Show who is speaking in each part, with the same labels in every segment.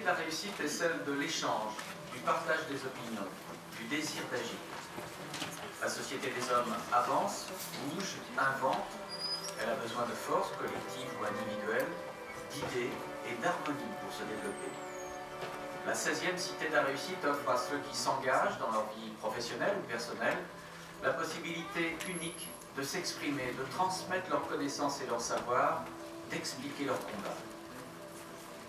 Speaker 1: de la réussite est celle de l'échange, du partage des opinions, du désir d'agir. La société des hommes avance, bouge, invente. Elle a besoin de force collective ou individuelle, d'idées et d'harmonie pour se développer. La 16e Cité de la réussite offre à ceux qui s'engagent dans leur vie professionnelle ou personnelle la possibilité unique de s'exprimer, de transmettre leurs connaissances et leurs savoirs, d'expliquer leurs combats.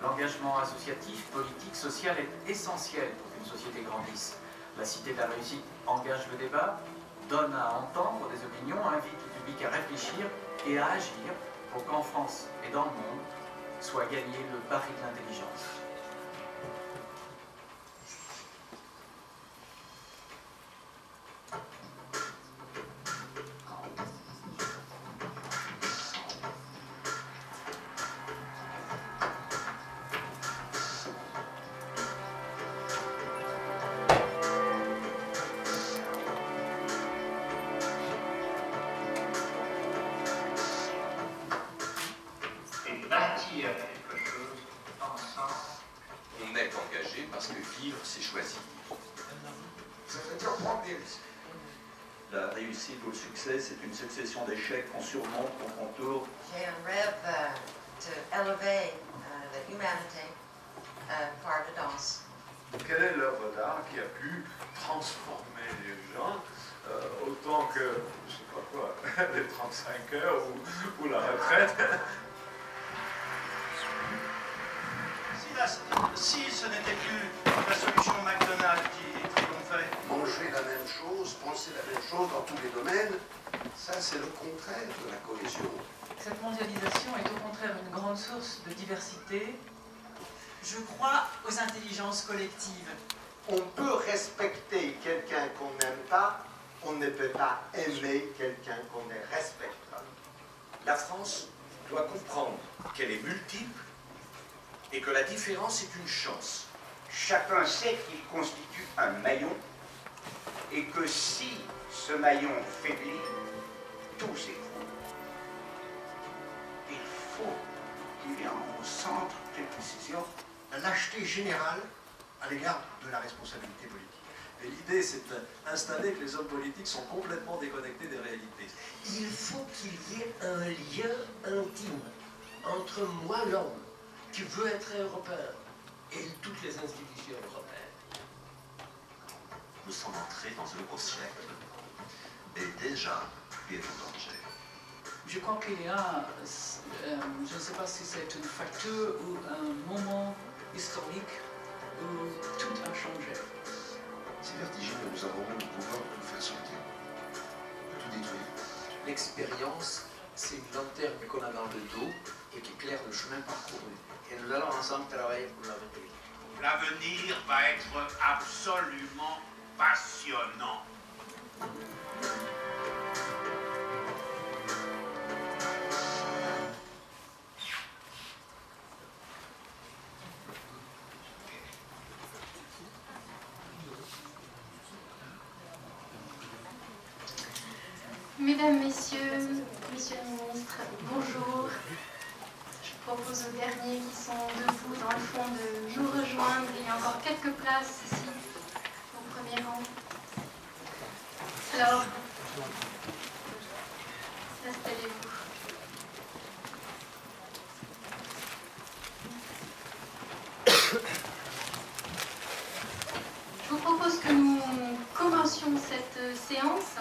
Speaker 1: L'engagement associatif, politique, social est essentiel pour qu'une société grandisse. La Cité de la réussite engage le débat, donne à entendre des opinions, invite le public à réfléchir et à agir pour qu'en France et dans le monde soit gagné le pari de l'intelligence.
Speaker 2: La réussite ou le succès, c'est une succession d'échecs qu'on surmonte, qu'on contourne.
Speaker 3: J'ai un rêve d'élever la humanité par la danse.
Speaker 4: Quelle est l'œuvre d'art qui a pu transformer les gens autant que, je sais pas quoi, les 35 heures ou la retraite?
Speaker 5: Si ce n'était plus la solution McDonald's qui triomphait.
Speaker 6: Manger la même chose, penser la même chose dans tous les domaines, ça c'est le contraire de la cohésion.
Speaker 7: Cette mondialisation est au contraire une grande source de diversité.
Speaker 8: Je crois aux intelligences collectives.
Speaker 9: On peut respecter quelqu'un qu'on n'aime pas, on ne peut pas aimer quelqu'un qu'on ne respecte pas.
Speaker 10: La France doit comprendre qu'elle est multiple et que la différence est une chance.
Speaker 11: Chacun sait qu'il constitue un maillon et que si ce maillon faiblit, tout s'écroule.
Speaker 6: Il faut qu'il y ait au centre des décisions
Speaker 12: la lâcheté générale à l'égard de la responsabilité politique.
Speaker 13: Et l'idée, c'est d'installer que les hommes politiques sont complètement déconnectés des réalités.
Speaker 12: Il faut qu'il y ait un lien intime entre moi, l'homme, qui veut être européen, et toutes les institutions européennes.
Speaker 14: Nous sommes entrés dans un nouveau siècle, et déjà, il est en danger.
Speaker 7: Je crois qu'il y a, je ne sais pas si c'est un facteur ou un moment historique où tout a changé.
Speaker 6: C'est vertigineux, nous avons même le pouvoir de tout faire sortir, de tout détruire.
Speaker 15: L'expérience, c'est une lanterne qu'on a dans le dos et qui éclaire le chemin parcouru. Et nous allons ensemble travailler pour l'avenir.
Speaker 5: L'avenir va être absolument passionnant.
Speaker 16: Mesdames, Messieurs le ministre, bonjour. Je propose aux derniers qui sont debout dans le fond de nous rejoindre. Il y a encore quelques places ici, au premier rang. Alors, installez-vous. Je vous propose que nous commencions cette séance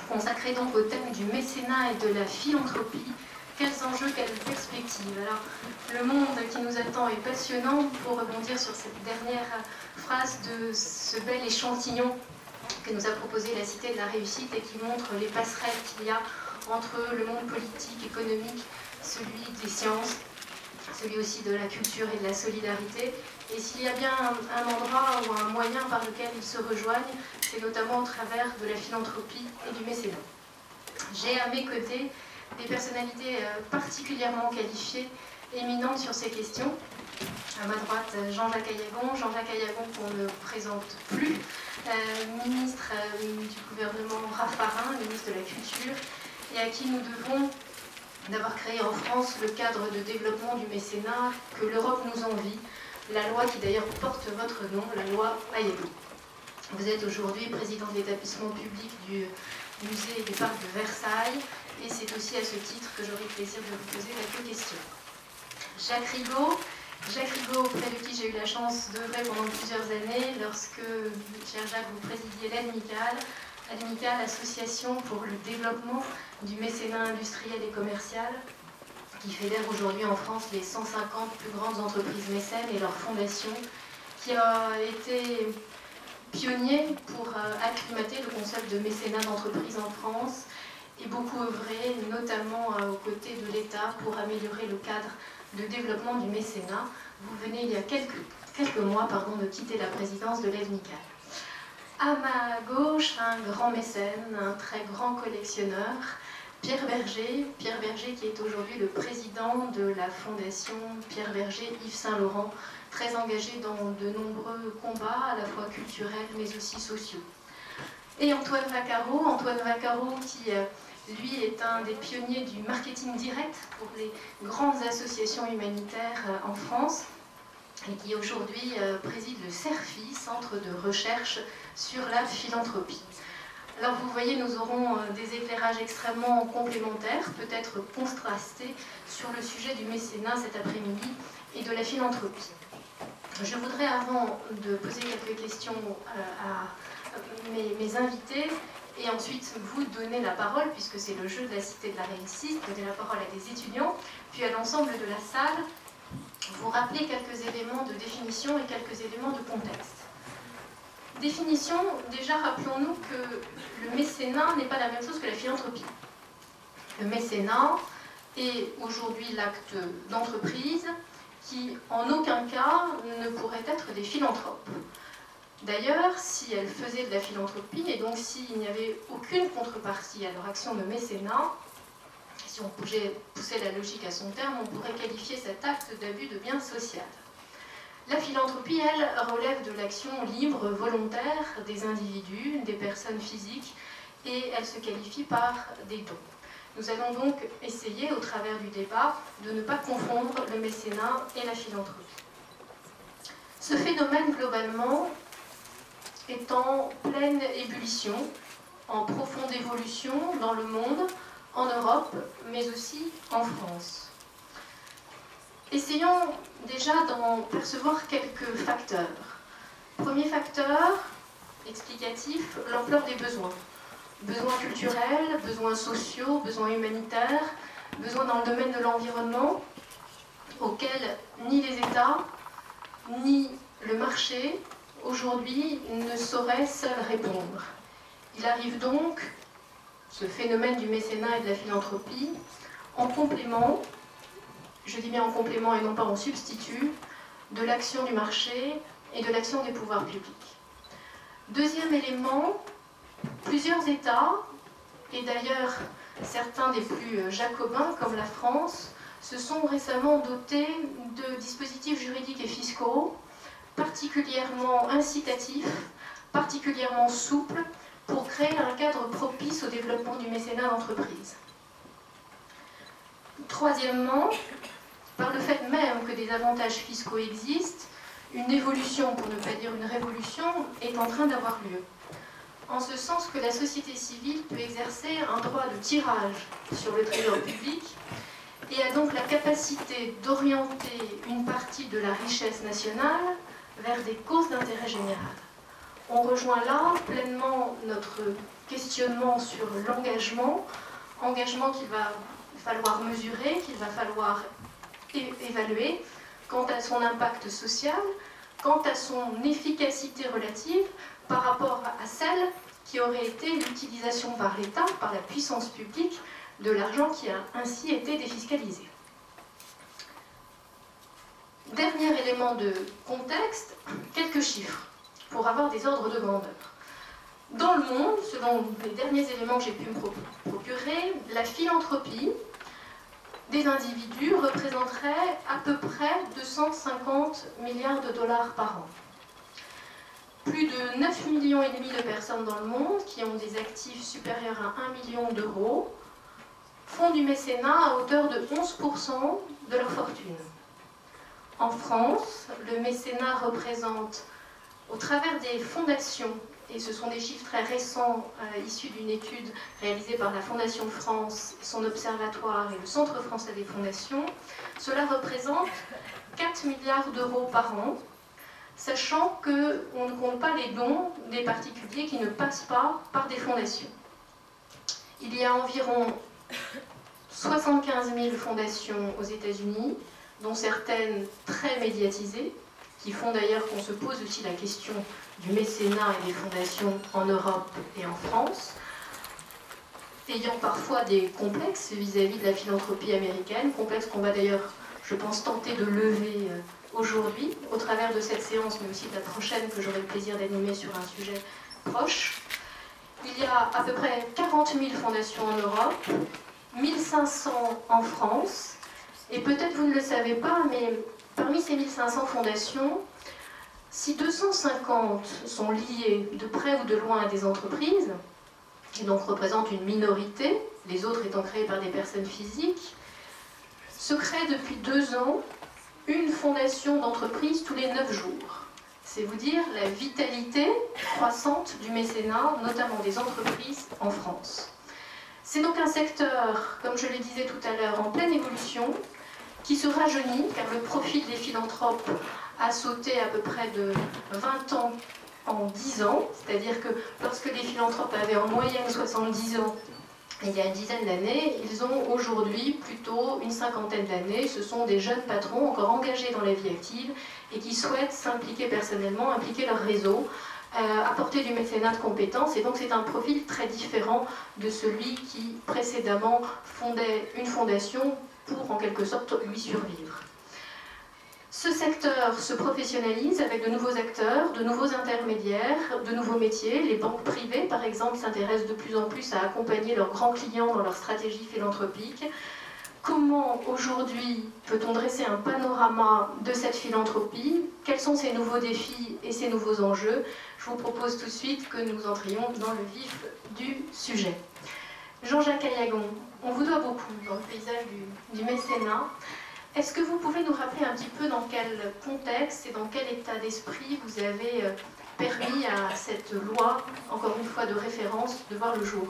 Speaker 16: consacrée donc au thème du mécénat et de la philanthropie. Quels enjeux, quelles perspectives? Alors, le monde qui nous attend est passionnant. Pour rebondir sur cette dernière phrase de ce bel échantillon que nous a proposé la Cité de la Réussite et qui montre les passerelles qu'il y a entre le monde politique, économique, celui des sciences, celui aussi de la culture et de la solidarité. Et s'il y a bien un endroit ou un moyen par lequel ils se rejoignent, c'est notamment au travers de la philanthropie et du mécénat. J'ai à mes côtés des personnalités particulièrement qualifiées, éminentes sur ces questions. À ma droite, Jean-Jacques Ayagon. Jean-Jacques Ayagon, qu'on ne présente plus, ministre du gouvernement Raffarin, ministre de la Culture, et à qui nous devons d'avoir créé en France le cadre de développement du mécénat que l'Europe nous envie, la loi qui d'ailleurs porte votre nom, la loi Aiello. Vous êtes aujourd'hui président de l'établissement public du musée du parc de Versailles, et c'est aussi à ce titre que j'aurai le plaisir de vous poser quelques questions. Jacques Rigaud, auprès de qui j'ai eu la chance d'œuvrer pendant plusieurs années, lorsque, cher Jacques, vous présidiez l'ADMICAL, Association pour le développement du mécénat industriel et commercial, qui fédère aujourd'hui en France les 150 plus grandes entreprises mécènes et leurs fondations, qui a été pionnier pour acclimater le concept de mécénat d'entreprise en France et beaucoup œuvré, notamment aux côtés de l'État, pour améliorer le cadre de développement du mécénat. Vous venez il y a quelques mois de quitter la présidence de l'ADMICAL. À ma gauche, un grand mécène, un très grand collectionneur, Pierre Berger qui est aujourd'hui le président de la fondation Pierre Berger Yves Saint-Laurent, très engagé dans de nombreux combats, à la fois culturels mais aussi sociaux. Et Antoine Vaccaro qui, lui, est un des pionniers du marketing direct pour les grandes associations humanitaires en France et qui aujourd'hui préside le CERFI, Centre de recherche sur la philanthropie. Alors vous voyez, nous aurons des éclairages extrêmement complémentaires, peut-être contrastés, sur le sujet du mécénat cet après-midi et de la philanthropie. Je voudrais, avant de poser quelques questions à mes invités, et ensuite vous donner la parole, puisque c'est le jeu de la Cité de la Réussite, donner la parole à des étudiants, puis à l'ensemble de la salle, vous rappeler quelques éléments de définition et quelques éléments de contexte. Définition, déjà rappelons-nous que le mécénat n'est pas la même chose que la philanthropie. Le mécénat est aujourd'hui l'acte d'entreprise qui, en aucun cas, ne pourrait être des philanthropes. D'ailleurs, si elles faisaient de la philanthropie, et donc s'il n'y avait aucune contrepartie à leur action de mécénat, si on poussait la logique à son terme, on pourrait qualifier cet acte d'abus de bien social. La philanthropie, elle, relève de l'action libre, volontaire des individus, des personnes physiques, et elle se qualifie par des dons. Nous allons donc essayer, au travers du débat, de ne pas confondre le mécénat et la philanthropie. Ce phénomène, globalement, est en pleine ébullition, en profonde évolution dans le monde, en Europe, mais aussi en France. Essayons déjà d'en percevoir quelques facteurs. Premier facteur explicatif, l'ampleur des besoins. Besoins culturels, besoins sociaux, besoins humanitaires, besoins dans le domaine de l'environnement, auxquels ni les États, ni le marché, aujourd'hui, ne sauraient seuls répondre. Il arrive donc, ce phénomène du mécénat et de la philanthropie, en complément, je dis bien en complément et non pas en substitut, de l'action du marché et de l'action des pouvoirs publics. Deuxième élément, plusieurs États, et d'ailleurs certains des plus jacobins comme la France, se sont récemment dotés de dispositifs juridiques et fiscaux particulièrement incitatifs, particulièrement souples, pour créer un cadre propice au développement du mécénat d'entreprise. Troisièmement, par le fait même que des avantages fiscaux existent, une évolution, pour ne pas dire une révolution, est en train d'avoir lieu. En ce sens que la société civile peut exercer un droit de tirage sur le trésor public et a donc la capacité d'orienter une partie de la richesse nationale vers des causes d'intérêt général. On rejoint là pleinement notre questionnement sur l'engagement, engagement qu'il va falloir mesurer, qu'il va falloir évaluer quant à son impact social, quant à son efficacité relative par rapport à celle qui aurait été l'utilisation par l'État, par la puissance publique, de l'argent qui a ainsi été défiscalisé. Dernier élément de contexte, quelques chiffres, pour avoir des ordres de grandeur. Dans le monde, selon les derniers éléments que j'ai pu me procurer, la philanthropie des individus représenterait à peu près 250 milliards de dollars par an. Plus de 9,5 millions de personnes dans le monde qui ont des actifs supérieurs à 1 million d'euros font du mécénat à hauteur de 11% de leur fortune. En France, le mécénat représente, au travers des fondations, et ce sont des chiffres très récents issus d'une étude réalisée par la Fondation de France, son observatoire et le Centre français des fondations, cela représente 4 milliards d'euros par an, sachant qu'on ne compte pas les dons des particuliers qui ne passent pas par des fondations. Il y a environ 75 000 fondations aux États-Unis, dont certaines très médiatisées, qui font d'ailleurs qu'on se pose aussi la question du mécénat et des fondations en Europe et en France, ayant parfois des complexes vis-à-vis de la philanthropie américaine, complexes qu'on va d'ailleurs, je pense, tenter de lever aujourd'hui, au travers de cette séance, mais aussi de la prochaine que j'aurai le plaisir d'animer sur un sujet proche. Il y a à peu près 40 000 fondations en Europe, 1500 en France, et peut-être vous ne le savez pas, mais parmi ces 1500 fondations, si 250 sont liées de près ou de loin à des entreprises, qui donc représentent une minorité, les autres étant créées par des personnes physiques, se crée depuis 2 ans une fondation d'entreprise tous les 9 jours. C'est vous dire la vitalité croissante du mécénat, notamment des entreprises en France. C'est donc un secteur, comme je le disais tout à l'heure, en pleine évolution, qui se rajeunit, car le profil des philanthropes a sauté à peu près de 20 ans en 10 ans, c'est-à-dire que lorsque les philanthropes avaient en moyenne 70 ans, il y a une dizaine d'années, ils ont aujourd'hui plutôt une cinquantaine d'années. Ce sont des jeunes patrons encore engagés dans la vie active et qui souhaitent s'impliquer personnellement, impliquer leur réseau, apporter du mécénat de compétences. Et donc c'est un profil très différent de celui qui précédemment fondait une fondation pour en quelque sorte lui survivre. Ce secteur se professionnalise avec de nouveaux acteurs, de nouveaux intermédiaires, de nouveaux métiers. Les banques privées, par exemple, s'intéressent de plus en plus à accompagner leurs grands clients dans leur stratégie philanthropique. Comment aujourd'hui peut-on dresser un panorama de cette philanthropie? Quels sont ces nouveaux défis et ces nouveaux enjeux? Je vous propose tout de suite que nous entrions dans le vif du sujet. Jean-Jacques Ayagon, on vous doit beaucoup dans le paysage du mécénat. Est-ce que vous pouvez nous rappeler un petit peu dans quel contexte et dans quel état d'esprit vous avez permis à cette loi, encore une fois de référence, de voir le jour?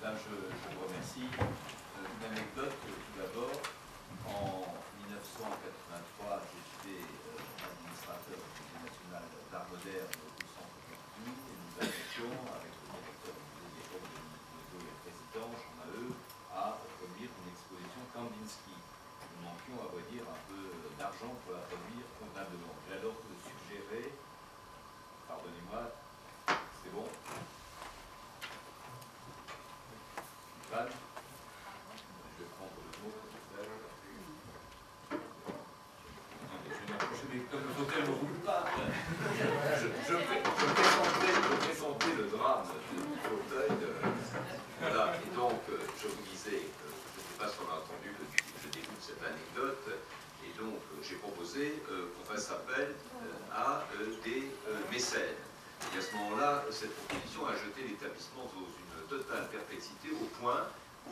Speaker 17: Madame, je vous remercie. Une anecdote tout d'abord. En 1983, j'étais administrateur du Musée national d'art moderne au Centre Pompidou et nous avions, avec le directeur du musée d'époque de Nicolas et le président Jean Maheu, à produire une exposition Kandinsky. Nous manquions, à vrai dire, un peu d'argent pour la produire convenablement. J'ai alors suggéré, pardonnez-moi, c'est bon, Van, je vais prendre le mot comme ça. Comme le fauteuil ne roule pas, je présentais le drame du fauteuil. Voilà, et donc je vous disais, je ne sais pas si on a entendu le début de cette anecdote, et donc j'ai proposé qu'on fasse appel à des mécènes. Et à ce moment-là, cette proposition a jeté l'établissement dans une totale perplexité au point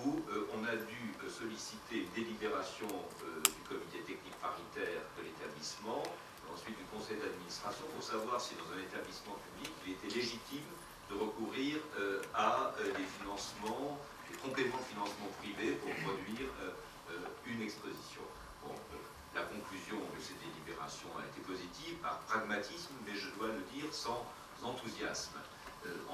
Speaker 17: où on a dû solliciter une délibération du comité technique paritaire de l'établissement, ensuite du conseil d'administration, pour savoir si dans un établissement public, il était légitime de recourir à des financements, des compléments de financement privés pour produire une exposition. Bon, la conclusion de ces délibérations a été positive par pragmatisme, mais je dois le dire sans enthousiasme.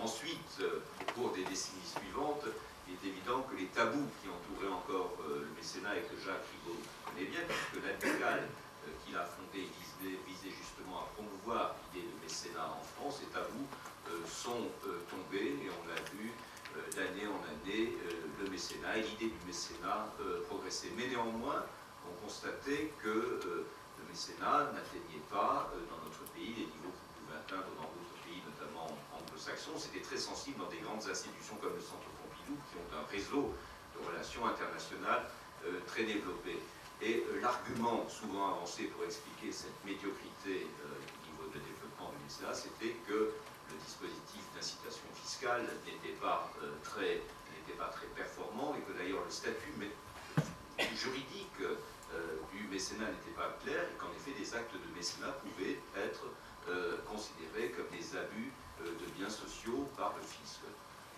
Speaker 17: Ensuite, au cours des décennies suivantes, il est évident que les tabous qui entouraient encore le mécénat et que Jacques Rigaud connaît bien, puisque l'amical qu'il a fondé visait justement à promouvoir l'idée de mécénat en France, ces tabous sont tombés et on l'a vu d'année en année, le mécénat et l'idée du mécénat progressait. Mais néanmoins, on constatait que le mécénat n'atteignait pas dans notre pays les niveaux qu'il pouvait atteindre dans d'autres pays, notamment anglo-saxons. C'était très sensible dans des grandes institutions comme le Centre Pompidou, qui ont un réseau de relations internationales très développé. Et l'argument souvent avancé pour expliquer cette médiocrité du niveau de développement du mécénat, c'était que le dispositif d'incitation fiscale n'était pas très performant et que d'ailleurs le statut juridique du mécénat n'était pas claire et qu'en effet des actes de mécénat pouvaient être considérés comme des abus de biens sociaux par le fisc.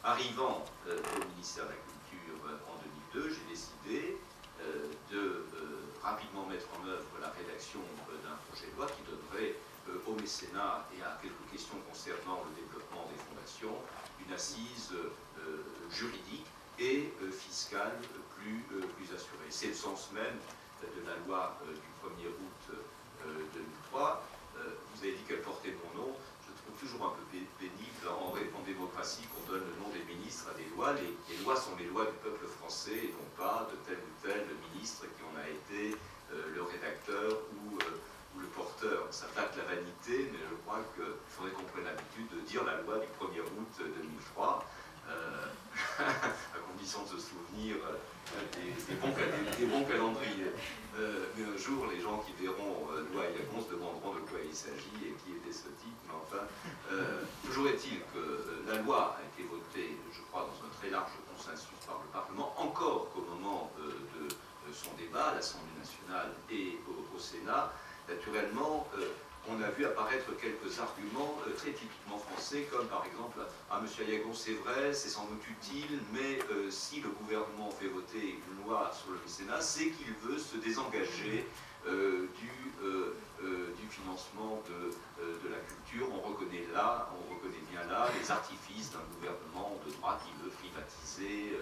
Speaker 17: Arrivant au ministère de la Culture en 2002, j'ai décidé de rapidement mettre en œuvre la rédaction d'un projet de loi qui donnerait au mécénat et à quelques questions concernant le développement des fondations une assise juridique et fiscale plus assurée. C'est le sens même de la loi du 1er août 2003. Vous avez dit qu'elle portait mon nom. Je trouve toujours un peu pénible en démocratie qu'on donne le nom des ministres à des lois. Les lois sont les lois du peuple français et non pas de tel ou tel ministre qui en a été le rédacteur ou le porteur. Ça flatte la vanité, mais je crois qu'il faudrait qu'on prenne l'habitude de dire la loi du 1er août 2003, à condition de se souvenir des bons calendriers. Mais un jour, les gens qui verront loi Yagon se demanderont de quoi il s'agit et qui était ce type. Mais enfin, toujours est-il que la loi a été votée, je crois, dans un très large consensus par le Parlement, encore qu'au moment de son débat à l'Assemblée nationale et au Sénat. Naturellement, on a vu apparaître quelques arguments très typiquement français, comme par exemple « Ah, monsieur Ayagon, c'est vrai, c'est sans doute utile, mais si le gouvernement fait voter une loi sur le mécénat, c'est qu'il veut se désengager du financement de la culture. On reconnaît bien là les artifices d'un gouvernement de droite qui veut privatiser,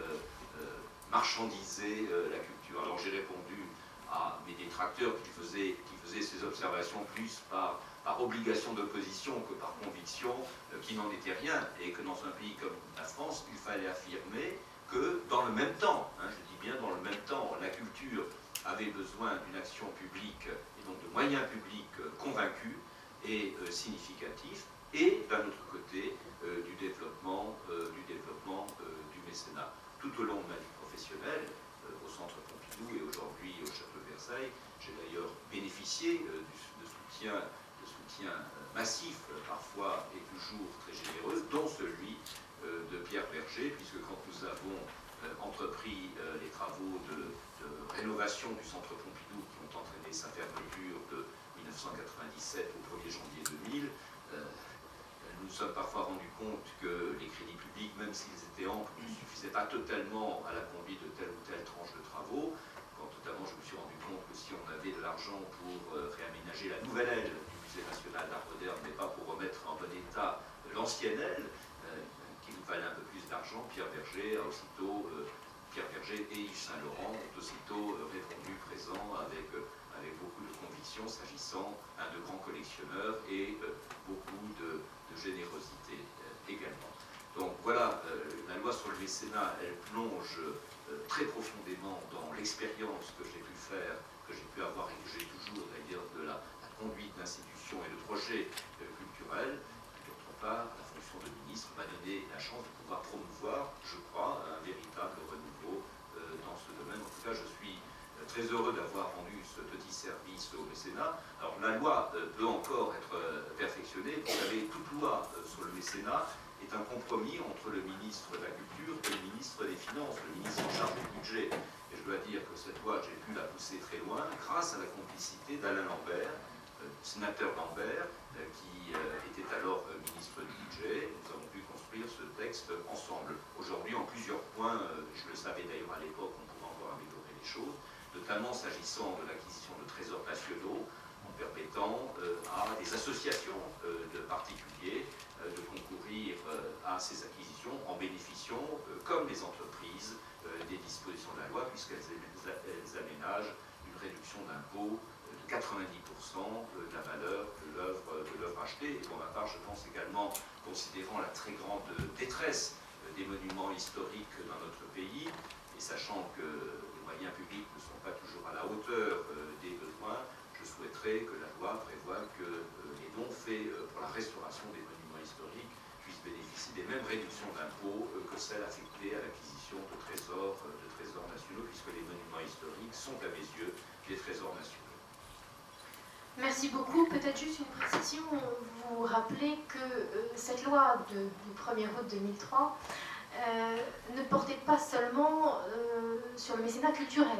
Speaker 17: marchandiser la culture. » Alors j'ai répondu à mes détracteurs qui faisaient ces observations plus par obligation d'opposition que par conviction, qui n'en était rien, et que dans un pays comme la France, il fallait affirmer que dans le même temps, je dis bien dans le même temps, la culture avait besoin d'une action publique, et donc de moyens publics convaincus et significatifs, et d'un autre côté, du développement du mécénat. Tout au long de ma vie professionnelle, au Centre Pompidou et aujourd'hui au Château de Versailles, j'ai d'ailleurs bénéficié de soutien massif, parfois et toujours très généreux, dont celui de Pierre Berger, puisque quand nous avons entrepris les travaux de rénovation du Centre Pompidou qui ont entraîné sa fermeture de 1997 au 1er janvier 2000, nous nous sommes parfois rendus compte que les crédits publics, même s'ils étaient amples, ne suffisaient pas totalement à la conduite de telle ou telle tranche de travaux. Quand notamment je me suis rendu compte que si on avait de l'argent pour réaménager la nouvelle aile du Musée national d'art moderne, mais pas pour remettre en bon état l'ancienne aile, qu'il nous fallait un peu plus d'argent, Pierre Berger et Yves Saint-Laurent ont aussitôt répondu présent avec beaucoup de conviction, s'agissant de grands collectionneurs et beaucoup de générosité également. Donc voilà, la loi sur le mécénat, elle plonge très profondément dans l'expérience que j'ai pu faire, que j'ai pu avoir et que j'ai toujours d'ailleurs de la conduite d'institutions et de projets culturels. D'autre part, la fonction de ministre m'a donné la chance de pouvoir promouvoir, je crois, un véritable renouveau dans ce domaine. En tout cas, je suis très heureux d'avoir rendu ce petit service au mécénat. Alors la loi peut encore être perfectionnée. Vous savez, toute loi sur le mécénat est un compromis entre le ministre de la Culture et le ministre des Finances, le ministre en charge du budget. Et je dois dire que cette loi, j'ai pu la pousser très loin grâce à la complicité d'Alain Lambert, sénateur Lambert, qui était alors ministre du budget. Nous avons pu construire ce texte ensemble. Aujourd'hui, en plusieurs points, je le savais d'ailleurs à l'époque, on pouvait encore améliorer les choses, notamment s'agissant de l'acquisition de trésors nationaux, en permettant à des associations de particuliers de concourir à ces acquisitions en bénéficiant, comme les entreprises, des dispositions de la loi, puisqu'elles aménagent une réduction d'impôt de 90% de la valeur de l'œuvre achetée. Et pour ma part, je pense également, considérant la très grande détresse des monuments historiques dans notre pays, et sachant que les moyens publics ne sont pas toujours à la hauteur des besoins, je souhaiterais que la loi prévoie que les dons faits pour la restauration des monuments historiques puissent bénéficier des mêmes réductions d'impôts que celles affectées à l'acquisition de trésors nationaux, puisque les monuments historiques sont à mes yeux des trésors nationaux.
Speaker 16: Merci beaucoup. Peut-être juste une précision. Vous rappelez que cette loi du 1er août 2003 ne portait pas seulement sur le mécénat culturel,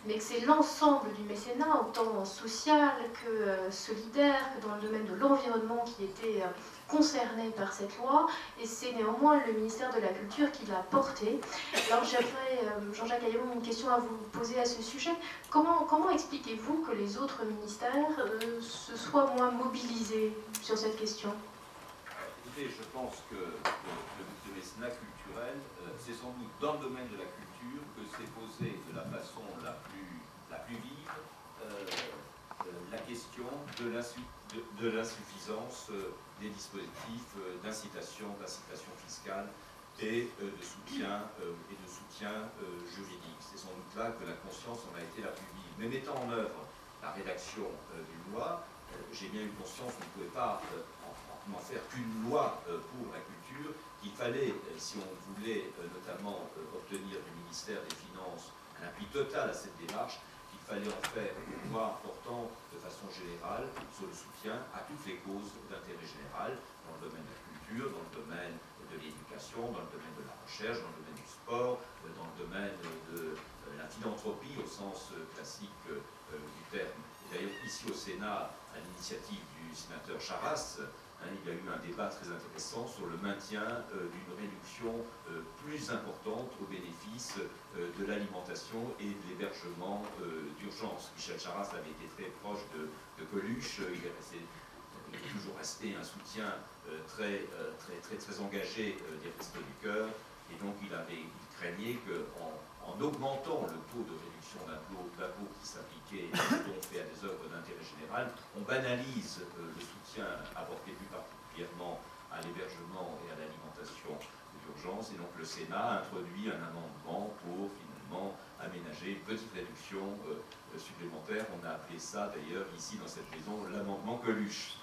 Speaker 16: mais que c'est l'ensemble du mécénat, autant social que solidaire, que dans le domaine de l'environnement qui était concerné par cette loi, et c'est néanmoins le ministère de la Culture qui l'a porté. Alors j'aimerais, Jean-Jacques Ayaron, une question à vous poser à ce sujet. Comment expliquez-vous que les autres ministères se soient moins mobilisés sur cette question?
Speaker 17: Écoutez, je pense que le mécénat culturel, c'est sans doute dans le domaine de la culture que s'est posée de la façon la plus vive la question de l'insuffisance des dispositifs d'incitation fiscale et de soutien juridique. C'est sans doute là que la conscience en a été la plus vive. Mais mettant en œuvre la rédaction d'une loi, j'ai bien eu conscience qu'on ne pouvait pas n'en faire qu'une loi pour la culture, qu'il fallait, si on voulait notamment obtenir du ministère des Finances un appui total à cette démarche, qu'il fallait en faire une loi portant de façon générale sur le soutien à toutes les causes d'intérêt général, dans le domaine de la culture, dans le domaine de l'éducation, dans le domaine de la recherche, dans le domaine du sport, dans le domaine de la philanthropie au sens classique du terme. D'ailleurs, ici au Sénat, à l'initiative du sénateur Charras, il y a eu un débat très intéressant sur le maintien d'une réduction plus importante au bénéfice de l'alimentation et de l'hébergement d'urgence. Michel Charras avait été très proche de Coluche, il est toujours resté un soutien très engagé des Restos du Cœur, et donc il craignait qu'en augmentant le taux de réduction d'impôt qui s'appliquait à des œuvres d'intérêt général, on banalise le soutien apporté plus particulièrement à l'hébergement et à l'alimentation d'urgence. Et donc le Sénat a introduit un amendement pour finalement aménager une petite réduction supplémentaire. On a appelé ça d'ailleurs ici dans cette maison l'amendement Coluche.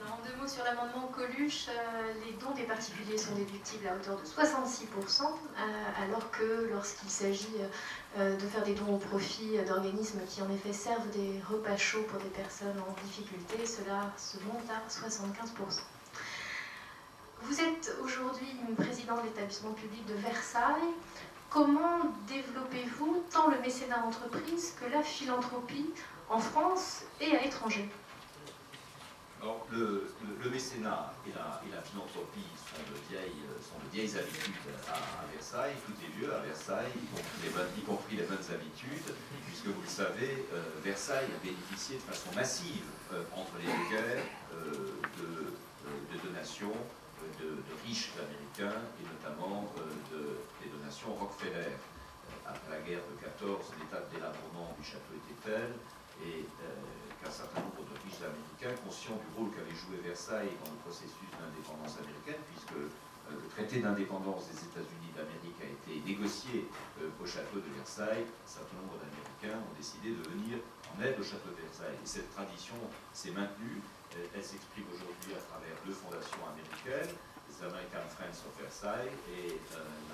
Speaker 16: En deux mots sur l'amendement Coluche, les dons des particuliers sont déductibles à hauteur de 66%, alors que lorsqu'il s'agit de faire des dons au profit d'organismes qui en effet servent des repas chauds pour des personnes en difficulté, cela se monte à 75%. Vous êtes aujourd'hui président de l'établissement public de Versailles. Comment développez-vous tant le mécénat d'entreprise que la philanthropie en France et à l'étranger?
Speaker 17: Alors, le mécénat et la philanthropie sont de vieilles habitudes à Versailles. Tout est vieux à Versailles, y compris les bonnes habitudes, puisque vous le savez, Versailles a bénéficié de façon massive, entre les deux guerres, de donations de riches américains, et notamment des donations Rockefeller. Après la guerre de 14, l'état de délabrement du château était tel, et qu'un certain nombre de riches américains, conscients du rôle qu'avait joué Versailles dans le processus d'indépendance américaine, puisque le traité d'indépendance des États-Unis d'Amérique a été négocié au château de Versailles, un certain nombre d'Américains ont décidé de venir en aide au château de Versailles. Et cette tradition s'est maintenue, elle s'exprime aujourd'hui à travers deux fondations américaines, les American Friends of Versailles et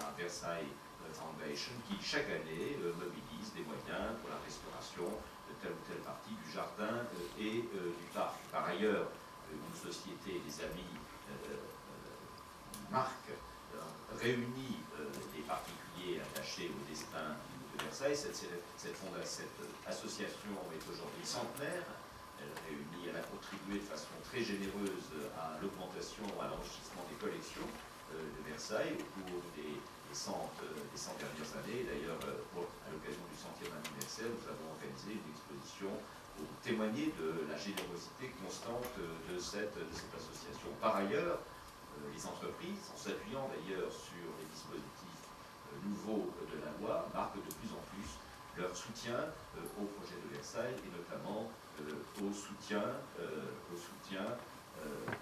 Speaker 17: la Versailles Foundation, qui chaque année mobilise des moyens pour la restauration de telle ou telle partie du jardin et du parc. Par ailleurs, une société des amis Marc réunit des particuliers attachés au destin de Versailles. Cette association est aujourd'hui centenaire. Elle a contribué de façon très généreuse à l'augmentation, à l'enrichissement des collections de Versailles au cours des 100 dernières années. D'ailleurs, à l'occasion du 100e anniversaire, nous avons organisé une exposition pour témoigner de la générosité constante de cette association. Par ailleurs, les entreprises, en s'appuyant d'ailleurs sur les dispositifs nouveaux de la loi, marquent de plus en plus leur soutien au projet de Versailles, et notamment au soutien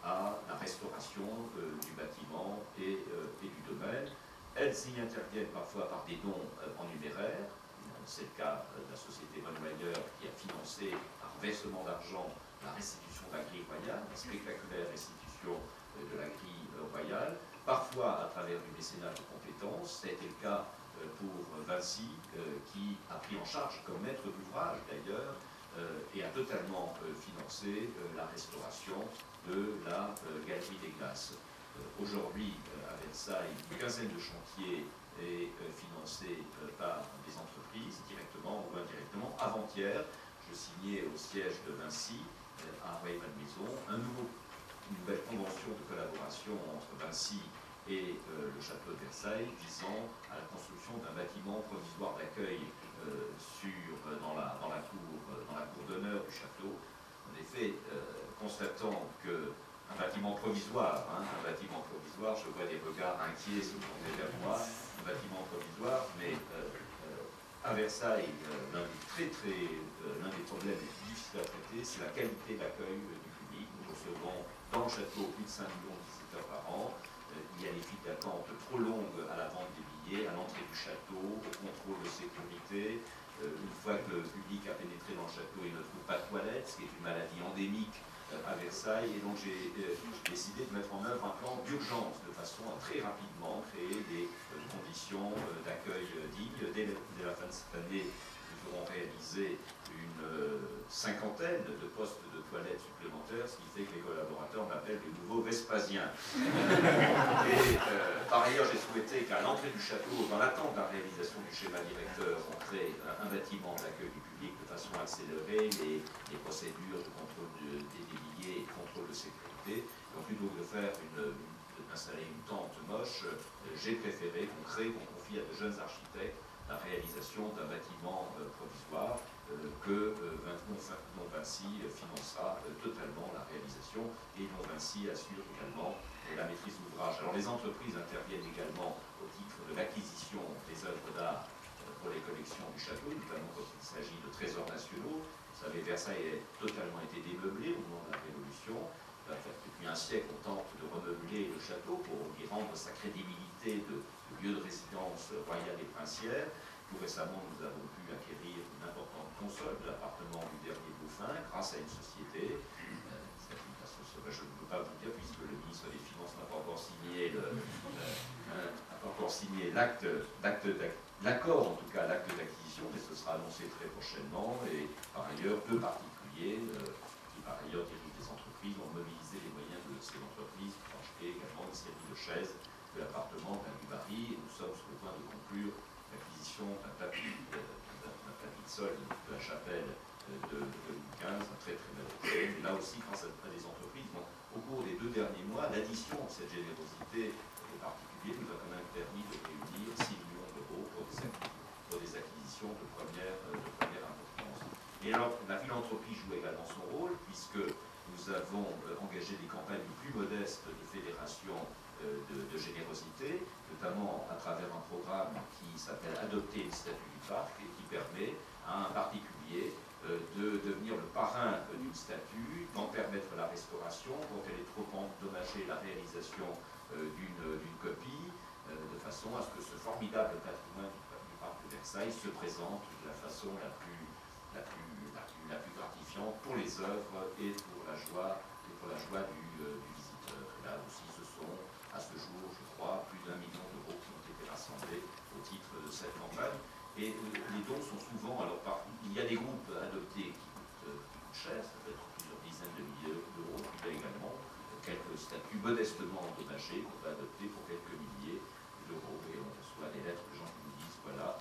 Speaker 17: à la restauration du bâtiment et du domaine. Elles y interviennent parfois par des dons en numéraire. C'est le cas de la société Manuelier qui a financé par versement d'argent la restitution de la grille royale, la spectaculaire restitution de la grille royale, parfois à travers du mécénat de compétences. Ça a été le cas pour Vinci, qui a pris en charge comme maître d'ouvrage d'ailleurs, et a totalement financé la restauration de la Galerie des Glaces.
Speaker 14: Aujourd'hui, à Versailles, une quinzaine de chantiers est financé par des entreprises, directement ou indirectement. Avant-hier, je signais au siège de Vinci, à Rueil-Malmaison, une nouvelle convention de collaboration entre Vinci et le château de Versailles visant à la construction d'un bâtiment provisoire d'accueil dans la cour d'honneur du château. En effet, constatant qu'un bâtiment provisoire, je vois des regards inquiets se tourner vers moi, un bâtiment provisoire, mais à Versailles, l'un des problèmes les plus difficiles à traiter, c'est la qualité d'accueil du public. Nous recevons dans le château plus de 5 millions de visiteurs par an. Il y a des files d'attente trop longues à la vente des billets, à l'entrée du château, au contrôle de sécurité. Une fois que le public a pénétré dans le château, il ne trouve pas de toilettes, ce qui est une maladie endémique à Versailles. Et donc j'ai décidé de mettre en œuvre un plan d'urgence de façon à très rapidement créer des conditions d'accueil dignes. Dès la fin de cette année, nous aurons réalisé une cinquantaine de postes de toilettes supplémentaires, ce qui fait que les collaborateurs m'appellent le nouveau Vespasien. Par ailleurs, j'ai souhaité qu'à l'entrée du château, dans l'attente de la réalisation du schéma directeur, on crée un bâtiment d'accueil du public de façon à accélérer les procédures de contrôle des billets et de contrôle de sécurité. Donc plutôt que d'installer une tente moche, j'ai préféré qu'on confie à de jeunes architectes la réalisation d'un bâtiment provisoire dont Vinci financera totalement la réalisation et dont Vinci assure également la maîtrise d'ouvrage. Alors les entreprises interviennent également au titre de l'acquisition des œuvres d'art pour les collections du château, notamment quand il s'agit de trésors nationaux. Vous savez, Versailles a totalement été démeublé au moment de la Révolution. Depuis un siècle, on tente de remeubler le château pour lui rendre sa crédibilité de lieu de résidence royale et princière. Tout récemment, nous avons pu acquérir une importante console de l'appartement du dernier dauphin grâce à une société. Je ne peux pas vous dire, puisque le ministre des Finances n'a pas encore signé l'accord, en tout cas l'acte d'acquisition, mais ce sera annoncé très prochainement. Et par ailleurs, deux particuliers qui par ailleurs dirigent des entreprises ont mobilisé les moyens de ces entreprises pour acheter également une série de chaises de l'appartement du Barry. Et nous sommes sur le point de conclure l'acquisition d'un tapis de sol de la chapelle de Louis XV, un très très bel objet. Mais là aussi, grâce à des entreprises, bon, au cours des 2 derniers mois, l'addition de cette générosité des particuliers nous a quand même permis de réunir 6 millions d'euros pour des acquisitions de première importance. Et alors, la philanthropie joue également son rôle, puisque nous avons engagé des campagnes plus modestes de fédération de générosité, notamment à travers un programme qui s'appelle Adopter une statue du parc et qui permet à un particulier de devenir le parrain d'une statue, d'en permettre la restauration, quand elle est trop endommagée, la réalisation d'une copie, de façon à ce que ce formidable patrimoine du parc de Versailles se présente de la façon la plus gratifiante pour les œuvres et pour la joie du visiteur. Et là aussi, ce sont, à ce jour, je crois, plus d'1 million d'euros qui ont été rassemblés au titre de cette campagne. Et les dons sont souvent, alors il y a des groupes adoptés qui coûtent cher, ça peut être plusieurs dizaines de milliers d'euros, puis il y a également quelques statues modestement endommagées qu'on va adopter pour quelques milliers d'euros. Et on reçoit des lettres de gens qui nous disent, voilà,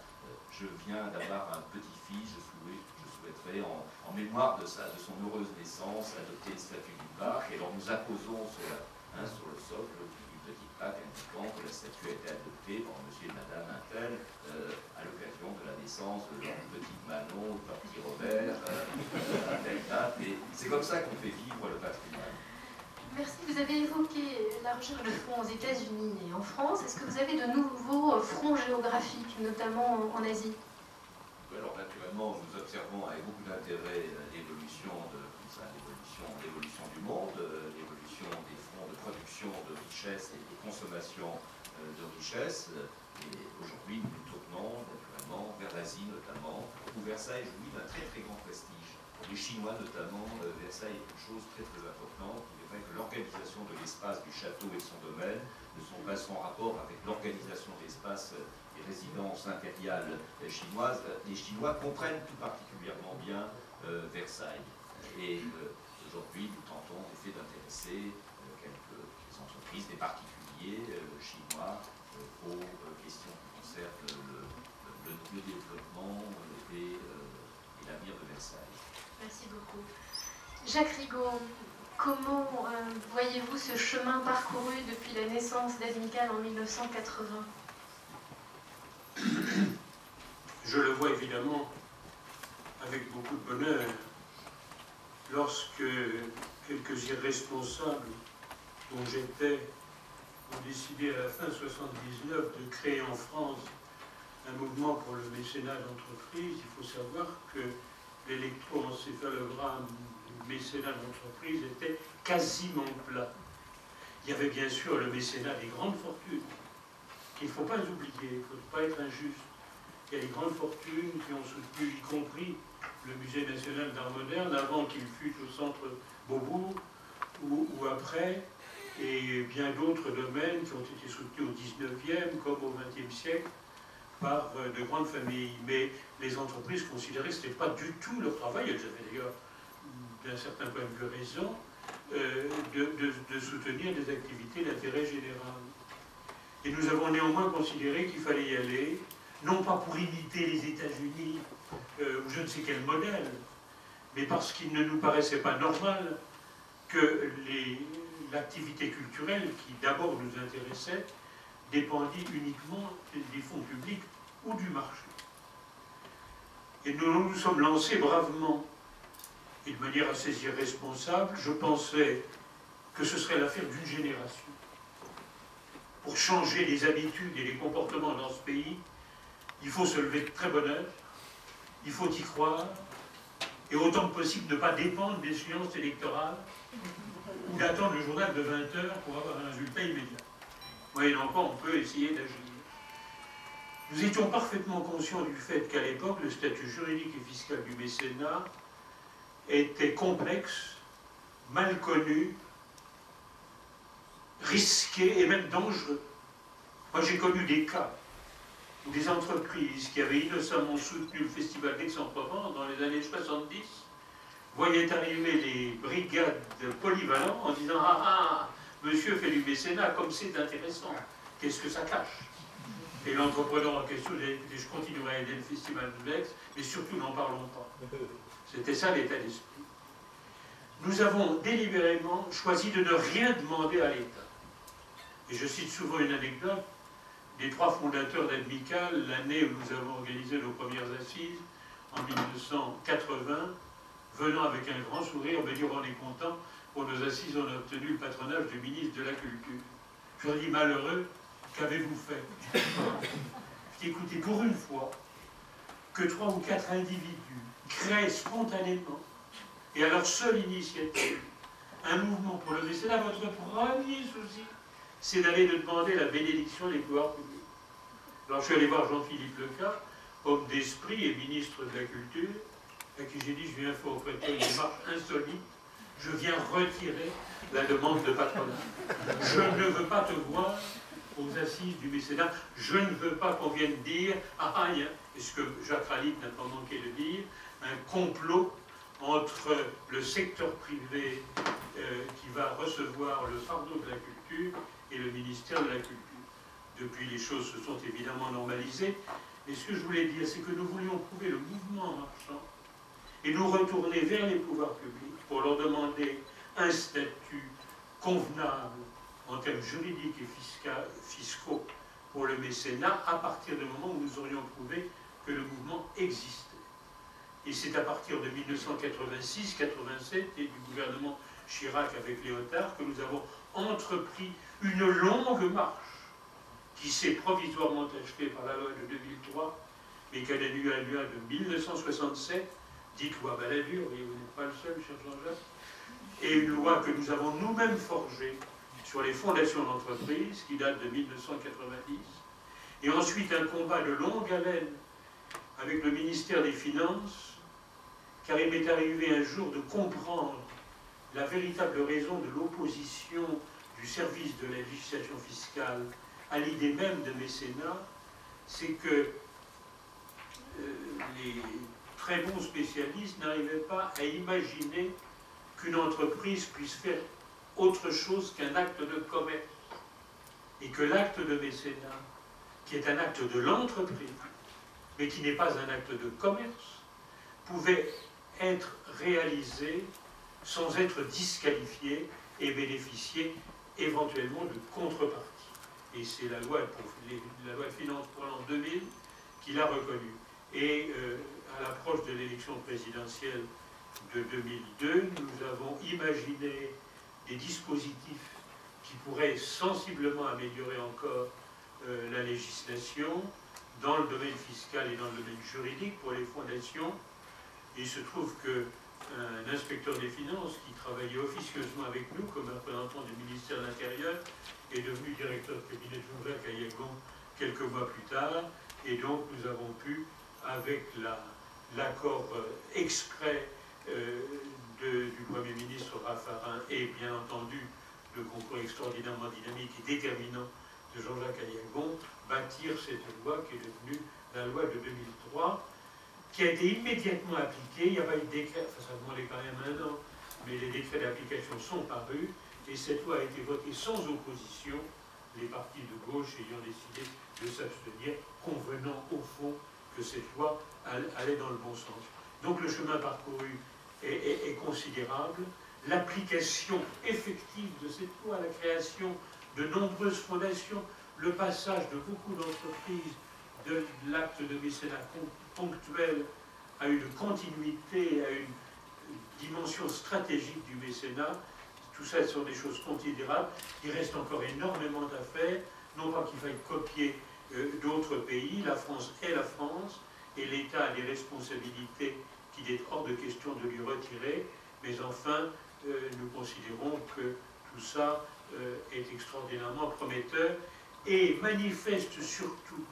Speaker 14: je viens d'avoir un petit-fils, je souhaiterais, en mémoire de son heureuse naissance, adopter une statue du parc. Et alors nous apposons sur le socle une petite plaque indiquant que la statue a été adoptée par monsieur et madame Intel à l'occasion de la naissance de leur petite Manon, de leur petit Robert, à telle date. Et c'est comme ça qu'on fait vivre le patrimoine.
Speaker 16: Merci. Vous avez évoqué la recherche de fonds aux États-Unis et en France. Est-ce que vous avez de nouveaux fronts géographiques, notamment en Asie?
Speaker 14: Alors naturellement, nous observons avec beaucoup d'intérêt l'évolution du monde, l'évolution des fonds de production de richesse et de consommation de richesse. Et aujourd'hui, nous nous tournons naturellement vers l'Asie notamment, où Versailles jouit d'un très très grand prestige. Pour les Chinois notamment, Versailles est une chose très très importante. Il est vrai que l'organisation de l'espace du château et de son domaine ne sont pas sans rapport avec l'organisation de l'espace des résidences impériales chinoises. Les Chinois comprennent tout particulièrement bien Versailles. Et aujourd'hui, nous tentons en effet d'intéresser quelques entreprises entreprises, des particuliers chinois aux questions qui concernent le développement et l'avenir de Versailles.
Speaker 16: Merci beaucoup. Jacques Rigaud, comment voyez-vous ce chemin parcouru depuis la naissance d'Amicale en 1980 ?
Speaker 18: Je le vois évidemment avec beaucoup de bonheur lorsque quelques irresponsables dont j'étais ont décidé à la fin 1979 de créer en France un mouvement pour le mécénat d'entreprise. Il faut savoir que l'électroencéphalogramme du mécénat d'entreprise était quasiment plat. Il y avait bien sûr le mécénat des grandes fortunes, qu'il ne faut pas oublier, il ne faut pas être injuste. Il y a les grandes fortunes qui ont soutenu, y compris le Musée national d'art moderne, avant qu'il fût au centre Beaubourg, ou après, et bien d'autres domaines qui ont été soutenus au 19e comme au 20e siècle par de grandes familles. Mais les entreprises considéraient que ce n'était pas du tout leur travail, elles avaient d'ailleurs, d'un certain point de vue, raison, de soutenir des activités d'intérêt général. Et nous avons néanmoins considéré qu'il fallait y aller, non pas pour imiter les États-Unis ou je ne sais quel modèle, mais parce qu'il ne nous paraissait pas normal que l'activité culturelle, qui d'abord nous intéressait, dépendit uniquement des fonds publics ou du marché. Et nous nous sommes lancés bravement, et de manière assez irresponsable. Je pensais que ce serait l'affaire d'une génération. Pour changer les habitudes et les comportements dans ce pays, il faut se lever de très bonne heure, il faut y croire, et autant que possible ne pas dépendre des séances électorales ou d'attendre le journal de 20 heures pour avoir un résultat immédiat. Moyennant quoi, on peut essayer d'agir. Nous étions parfaitement conscients du fait qu'à l'époque, le statut juridique et fiscal du mécénat était complexe, mal connu, risqué et même dangereux. Moi, j'ai connu des cas où des entreprises qui avaient innocemment soutenu le festival d'Aix-en-Provence dans les années 70 voyaient arriver les brigades polyvalents en disant « Ah ah, monsieur fait du mécénat, comme c'est intéressant, qu'est-ce que ça cache ?» Et l'entrepreneur en question disait « Je continuerai à aider le festival d'Aix, mais surtout n'en parlons pas. » C'était ça l'état d'esprit. Nous avons délibérément choisi de ne rien demander à l'État. Et je cite souvent une anecdote des trois fondateurs d'Amicale, l'année où nous avons organisé nos premières assises, en 1980, venant avec un grand sourire me dire on est content, pour nos assises on a obtenu le patronage du ministre de la Culture. Je leur dis malheureux, qu'avez-vous fait? Je dis écoutez, pour une fois, que 3 ou 4 individus créent spontanément et à leur seule initiative un mouvement pour le mécénat, votre premier souci, c'est d'aller demander la bénédiction des pouvoirs publics. Alors je suis allé voir Jean-Philippe Leca, homme d'esprit et ministre de la Culture, à qui j'ai dit je viens faire prêter une démarche insolite, je viens retirer la demande de patronat. Je ne veux pas te voir aux assises du mécénat, je ne veux pas qu'on vienne dire ah il y a, et ce que Jacques Ralite n'a pas manqué de dire, un complot entre le secteur privé qui va recevoir le fardeau de la culture et le ministère de la Culture. Depuis, les choses se sont évidemment normalisées. Et ce que je voulais dire, c'est que nous voulions prouver le mouvement marchand et nous retourner vers les pouvoirs publics pour leur demander un statut convenable en termes juridiques et fiscaux pour le mécénat à partir du moment où nous aurions prouvé que le mouvement existait. Et c'est à partir de 1986-87 et du gouvernement Chirac avec Léotard que nous avons entrepris une longue marche qui s'est provisoirement achevée par la loi de 2003, mais qui a eu lieu de 1967, dite loi Balladur, et vous n'êtes pas le seul, cher Jean-Jacques, et une loi que nous avons nous-mêmes forgée sur les fondations d'entreprise, qui date de 1990, et ensuite un combat de longue haleine avec le ministère des Finances, car il m'est arrivé un jour de comprendre la véritable raison de l'opposition du service de la législation fiscale à l'idée même de mécénat, c'est que les très bons spécialistes n'arrivaient pas à imaginer qu'une entreprise puisse faire autre chose qu'un acte de commerce. et que l'acte de mécénat, qui est un acte de l'entreprise, mais qui n'est pas un acte de commerce, pouvait être réalisé sans être disqualifié et bénéficier éventuellement de contrepartie. Et c'est la loi de finances pour l'an 2000 qui l'a reconnu. Et à l'approche de l'élection présidentielle de 2002, nous avons imaginé des dispositifs qui pourraient sensiblement améliorer encore la législation dans le domaine fiscal et dans le domaine juridique pour les fondations. Il se trouve qu'un inspecteur des finances qui travaillait officieusement avec nous comme représentant du ministère de l'Intérieur est devenu directeur de cabinet de Jean-Jacques Ayagon quelques mois plus tard, et donc nous avons pu, avec l'accord exprès du Premier ministre Raffarin et bien entendu le concours extraordinairement dynamique et déterminant de Jean-Jacques Ayagon, bâtir cette loi qui est devenue la loi de 2003, qui a été immédiatement appliquée. Il n'y a pas eu de décret, enfin ça demandait quand même un an, mais les décrets d'application sont parus, et cette loi a été votée sans opposition, les partis de gauche ayant décidé de s'abstenir, convenant au fond que cette loi allait dans le bon sens. Donc le chemin parcouru est considérable. L'application effective de cette loi, la création de nombreuses fondations, le passage de beaucoup d'entreprises de l'acte de mécénat ponctuel à une continuité, à une dimension stratégique du mécénat, tout ça sont des choses considérables. Il reste encore énormément à faire, non pas qu'il faille copier d'autres pays, la France est la France, et l'État a des responsabilités qu'il est hors de question de lui retirer, mais enfin, nous considérons que tout ça est extraordinairement prometteur et manifeste surtout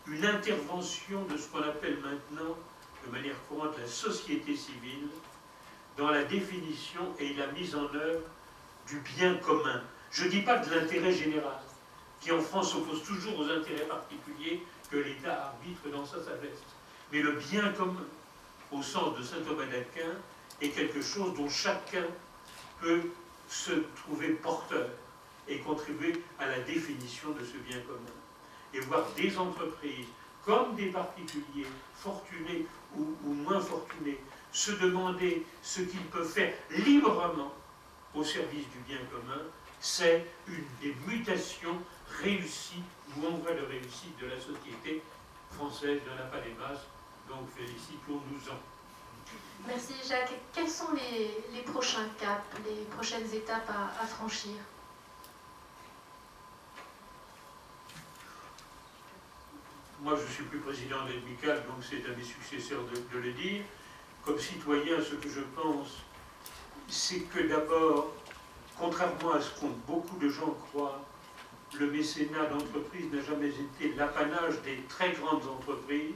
Speaker 18: une intervention de ce qu'on appelle maintenant, de manière courante, la société civile, dans la définition et la mise en œuvre du bien commun. Je ne dis pas de l'intérêt général, qui en France s'oppose toujours aux intérêts particuliers que l'État arbitre dans sa sagesse. Mais le bien commun, au sens de saint Thomas d'Aquin, est quelque chose dont chacun peut se trouver porteur et contribuer à la définition de ce bien commun. Et voir des entreprises comme des particuliers, fortunés ou moins fortunés, se demander ce qu'ils peuvent faire librement au service du bien commun, c'est une des mutations réussies ou en voie de réussite de la société française. Il n'y en a pas des masses, donc félicitons-nous-en.
Speaker 16: Merci Jacques. Quels sont les prochains caps, les prochaines étapes à franchir?
Speaker 18: Moi, je ne suis plus président de l'Amicale, donc c'est à mes successeurs de le dire. Comme citoyen, ce que je pense, c'est que d'abord, contrairement à ce qu'ont beaucoup de gens croient, le mécénat d'entreprise n'a jamais été l'apanage des très grandes entreprises.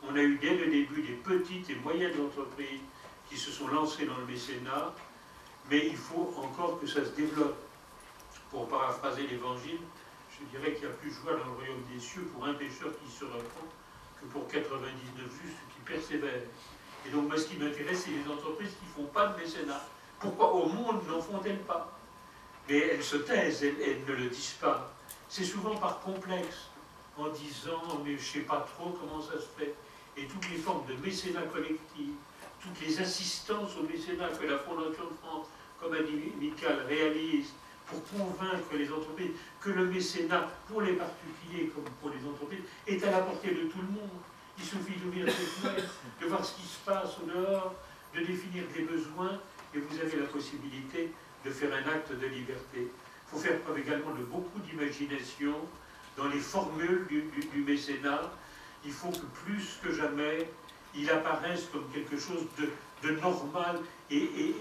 Speaker 18: On a eu dès le début des petites et moyennes entreprises qui se sont lancées dans le mécénat, mais il faut encore que ça se développe. Pour paraphraser l'Évangile, je dirais qu'il y a plus de joie dans le royaume des cieux pour un pécheur qui se repent que pour 99 justes qui persévèrent. Et donc moi ce qui m'intéresse, c'est les entreprises qui ne font pas de mécénat. Pourquoi au monde n'en font-elles pas? Mais elles se taisent, elles ne le disent pas. C'est souvent par complexe, en disant « mais je ne sais pas trop comment ça se fait ». Et toutes les formes de mécénat collectif, toutes les assistances au mécénat que la Fondation de France, comme a dit Michael, réalise pour convaincre les entreprises que le mécénat, pour les particuliers comme pour les entreprises, est à la portée de tout le monde. Il suffit d'ouvrir ses fenêtres, de voir ce qui se passe au dehors, de définir des besoins, et vous avez la possibilité de faire un acte de liberté. Il faut faire preuve également de beaucoup d'imagination dans les formules du mécénat. Il faut que plus que jamais, il apparaisse comme quelque chose de normal et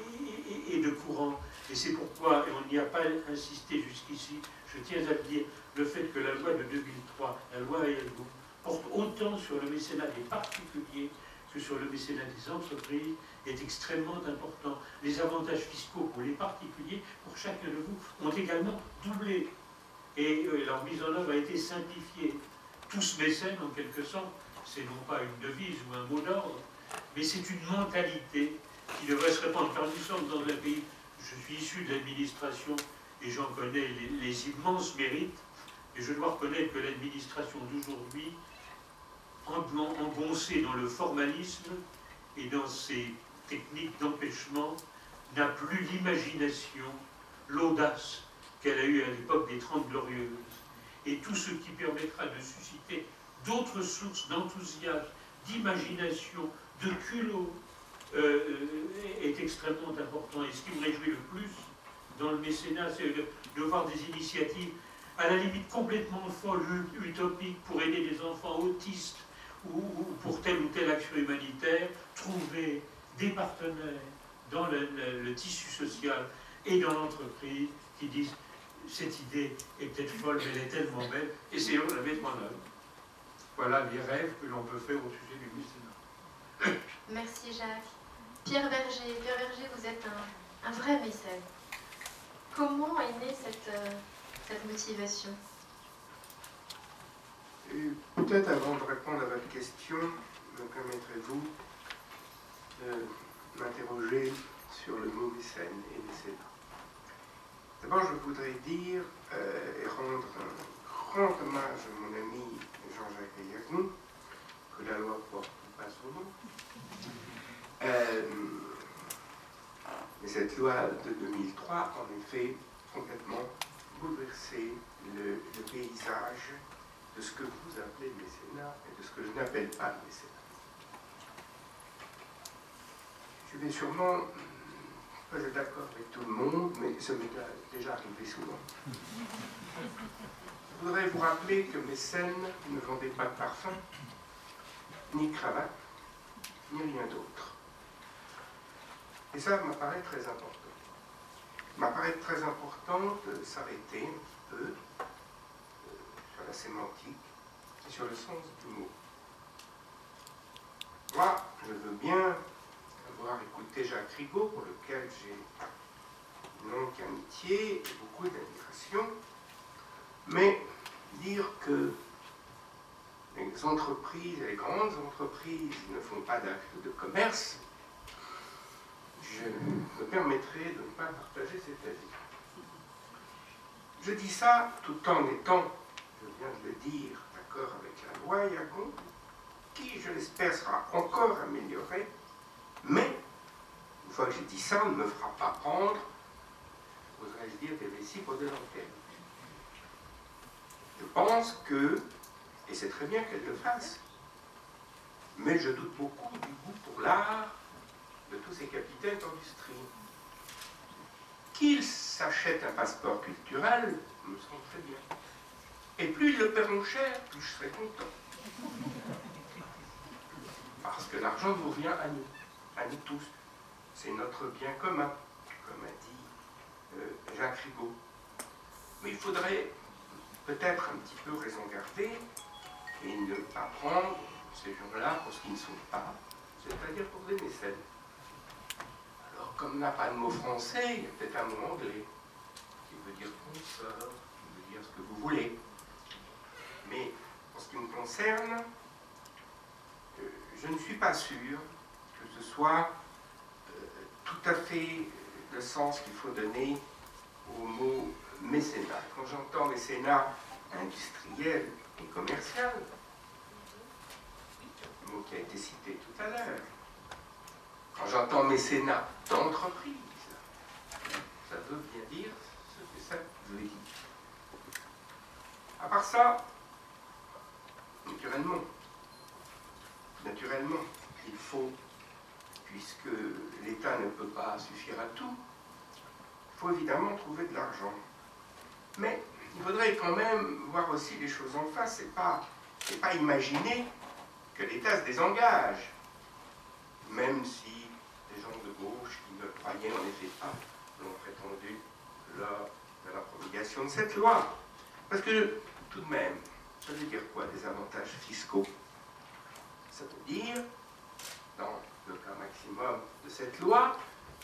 Speaker 18: de courant. Et c'est pourquoi, et on n'y a pas insisté jusqu'ici, je tiens à dire, le fait que la loi de 2003, la loi Ayagon, porte autant sur le mécénat des particuliers que sur le mécénat des entreprises est extrêmement important. Les avantages fiscaux pour les particuliers, pour chacun de vous, ont également doublé. Et leur mise en œuvre a été simplifiée. Tous mécènes, en quelque sorte, c'est non pas une devise ou un mot d'ordre, mais c'est une mentalité qui devrait se répandre. Car nous sommes dans un pays, je suis issu de l'administration et j'en connais les immenses mérites, Et je dois reconnaître que l'administration d'aujourd'hui, engoncée dans le formalisme et dans ses techniques d'empêchement, n'a plus l'imagination, l'audace qu'elle a eue à l'époque des 30 Glorieuses. Et tout ce qui permettra de susciter d'autres sources d'enthousiasme, d'imagination, de culot, est extrêmement important. Et ce qui me réjouit le plus dans le mécénat, c'est de voir des initiatives à la limite complètement folles, utopiques, pour aider des enfants autistes ou pour telle ou telle action humanitaire, trouver des partenaires dans le tissu social et dans l'entreprise qui disent cette idée est peut-être folle, mais elle est tellement belle, essayons de la mettre en œuvre. Voilà les rêves que l'on peut faire au sujet du mécénat.
Speaker 16: Merci Jacques. Pierre Berger, vous êtes un vrai mécène. Comment est née cette motivation?
Speaker 19: Peut-être avant de répondre à votre question, me permettrez-vous de m'interroger sur le mot mécène et mécénat. D'abord, je voudrais dire et rendre un grand hommage à mon ami Jean-Jacques Ayagnon, que la loi porte pas son nom. Mais cette loi de 2003 a en effet complètement bouleversé le paysage de ce que vous appelez le mécénat et de ce que je n'appelle pas le mécénat. Je vais sûrement pas être d'accord avec tout le monde, mais ça m'est déjà arrivé souvent. Je voudrais vous rappeler que Mécène ne vendait pas de parfum, ni cravate, ni rien d'autre. Et ça m'apparaît très important. Il m'apparaît très important de s'arrêter un peu sur la sémantique et sur le sens du mot. Moi, je veux bien avoir écouté Jacques Rigaud, pour lequel j'ai une longue amitié et beaucoup d'admiration, mais dire que les entreprises, les grandes entreprises ne font pas d'actes de commerce, je me permettrai de ne pas partager cet avis. Je dis ça tout en étant, je viens de le dire, d'accord avec la loi Ayagnon, qui, je l'espère, sera encore améliorée, mais, une fois que j'ai dit ça, on ne me fera pas prendre, oserais-je dire, des vessies pour des lanternes. Je pense que, et c'est très bien qu'elle le fasse, mais je doute beaucoup du goût pour l'art de tous ces capitaines d'industrie. Qu'ils s'achètent un passeport culturel, me semble très bien. Et plus ils le paieront cher, plus je serai content. Parce que l'argent nous revient à nous tous. C'est notre bien commun, comme a dit Jacques Rigaud. Mais il faudrait peut-être un petit peu raison garder et ne pas prendre ces gens-là pour ce qu'ils ne sont pas, c'est-à-dire pour des mécènes. Alors, comme on n'a pas de mot français, il y a peut-être un mot anglais qui veut dire consoeur, qui veut dire ce que vous voulez. Mais en ce qui me concerne, je ne suis pas sûr que ce soit tout à fait le sens qu'il faut donner au mot mécénat. Quand j'entends mécénat industriel et commercial, le mot qui a été cité tout à l'heure, quand j'entends mécénat d'entreprise, ça veut bien dire ce que ça veut dire. À part ça, naturellement, il faut, puisque l'État ne peut pas suffire à tout, il faut évidemment trouver de l'argent. Mais il faudrait quand même voir aussi les choses en face, et pas imaginer que l'État se désengage, même si les gens de gauche qui ne croyaient en effet pas l'ont prétendu lors de la promulgation de cette loi. Parce que, tout de même, ça veut dire quoi, des avantages fiscaux? Ça veut dire, dans le cas maximum de cette loi,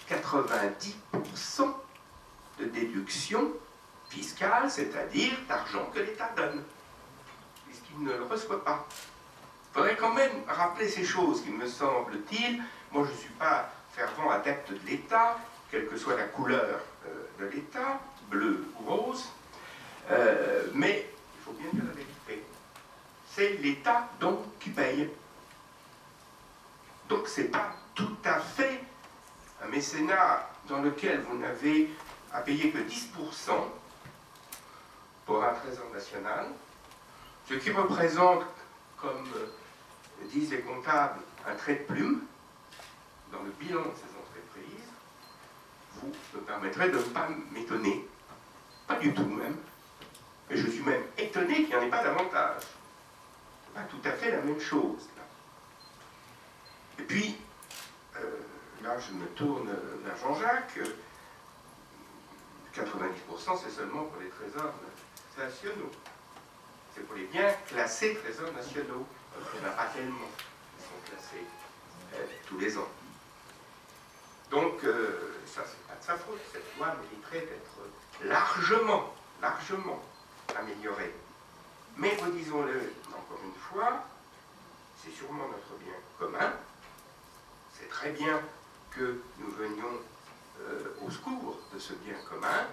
Speaker 19: 90% de déduction fiscale, c'est-à-dire d'argent que l'État donne, puisqu'il ne le reçoit pas. Il faudrait quand même rappeler ces choses, qui me semble-t-il. Moi, je ne suis pas fervent adepte de l'État, quelle que soit la couleur de l'État, bleu ou rose, mais il faut bien dire la vérité. C'est l'État donc qui paye. Donc c'est pas tout à fait un mécénat dans lequel vous n'avez à payer que 10% pour un trésor national, ce qui représente, comme disent les comptables, un trait de plume dans le bilan de ces entreprises. Vous me permettrez de ne pas m'étonner, pas du tout même, et je suis même étonné qu'il n'y en ait pas davantage. C'est pas tout à fait la même chose. Là. Et puis, là je me tourne vers Jean-Jacques, 90% c'est seulement pour les trésors nationaux. C'est pour les biens classés trésors nationaux. Il n'y en a pas tellement qui sont classés tous les ans. Donc, ça, c'est pas de sa faute. Cette loi mériterait d'être largement améliorée. Mais redisons-le encore une fois, c'est sûrement notre bien commun. C'est très bien que nous venions au secours de ce bien commun,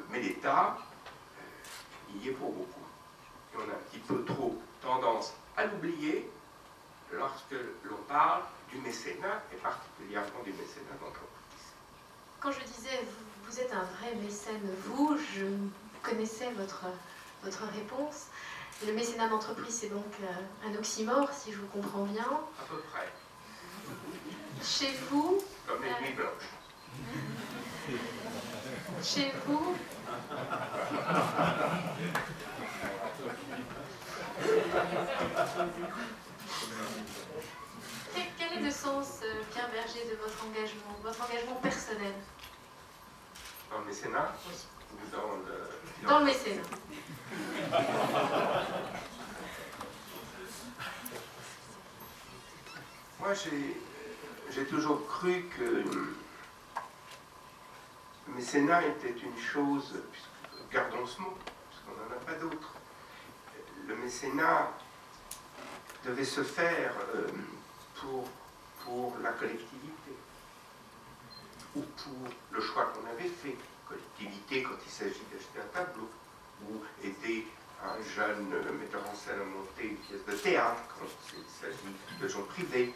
Speaker 19: mais l'État y est pour beaucoup. Et on a un petit peu trop tendance à l'oublier lorsque l'on parle du mécénat, et particulièrement du mécénat d'entreprise.
Speaker 16: Quand je disais vous êtes un vrai mécène, vous, je connaissais votre réponse. Le mécénat d'entreprise, c'est donc un oxymore, si je vous comprends bien.
Speaker 19: À peu près.
Speaker 16: Chez vous...
Speaker 19: Comme les nuits blanches.
Speaker 16: Chez vous... Quel est le sens, Pierre Berger, de votre engagement personnel?
Speaker 19: Dans le mécénat?
Speaker 16: Oui.
Speaker 19: Ou
Speaker 16: dans le mécénat.
Speaker 19: Moi, j'ai toujours cru que le mécénat était une chose, gardons ce mot, parce qu'on n'en a pas d'autre. Le mécénat devait se faire pour la collectivité, ou pour le choix qu'on avait fait. Collectivité quand il s'agit d'acheter un tableau, ou aider un jeune metteur en scène à monter une pièce de théâtre quand il s'agit de gens privés.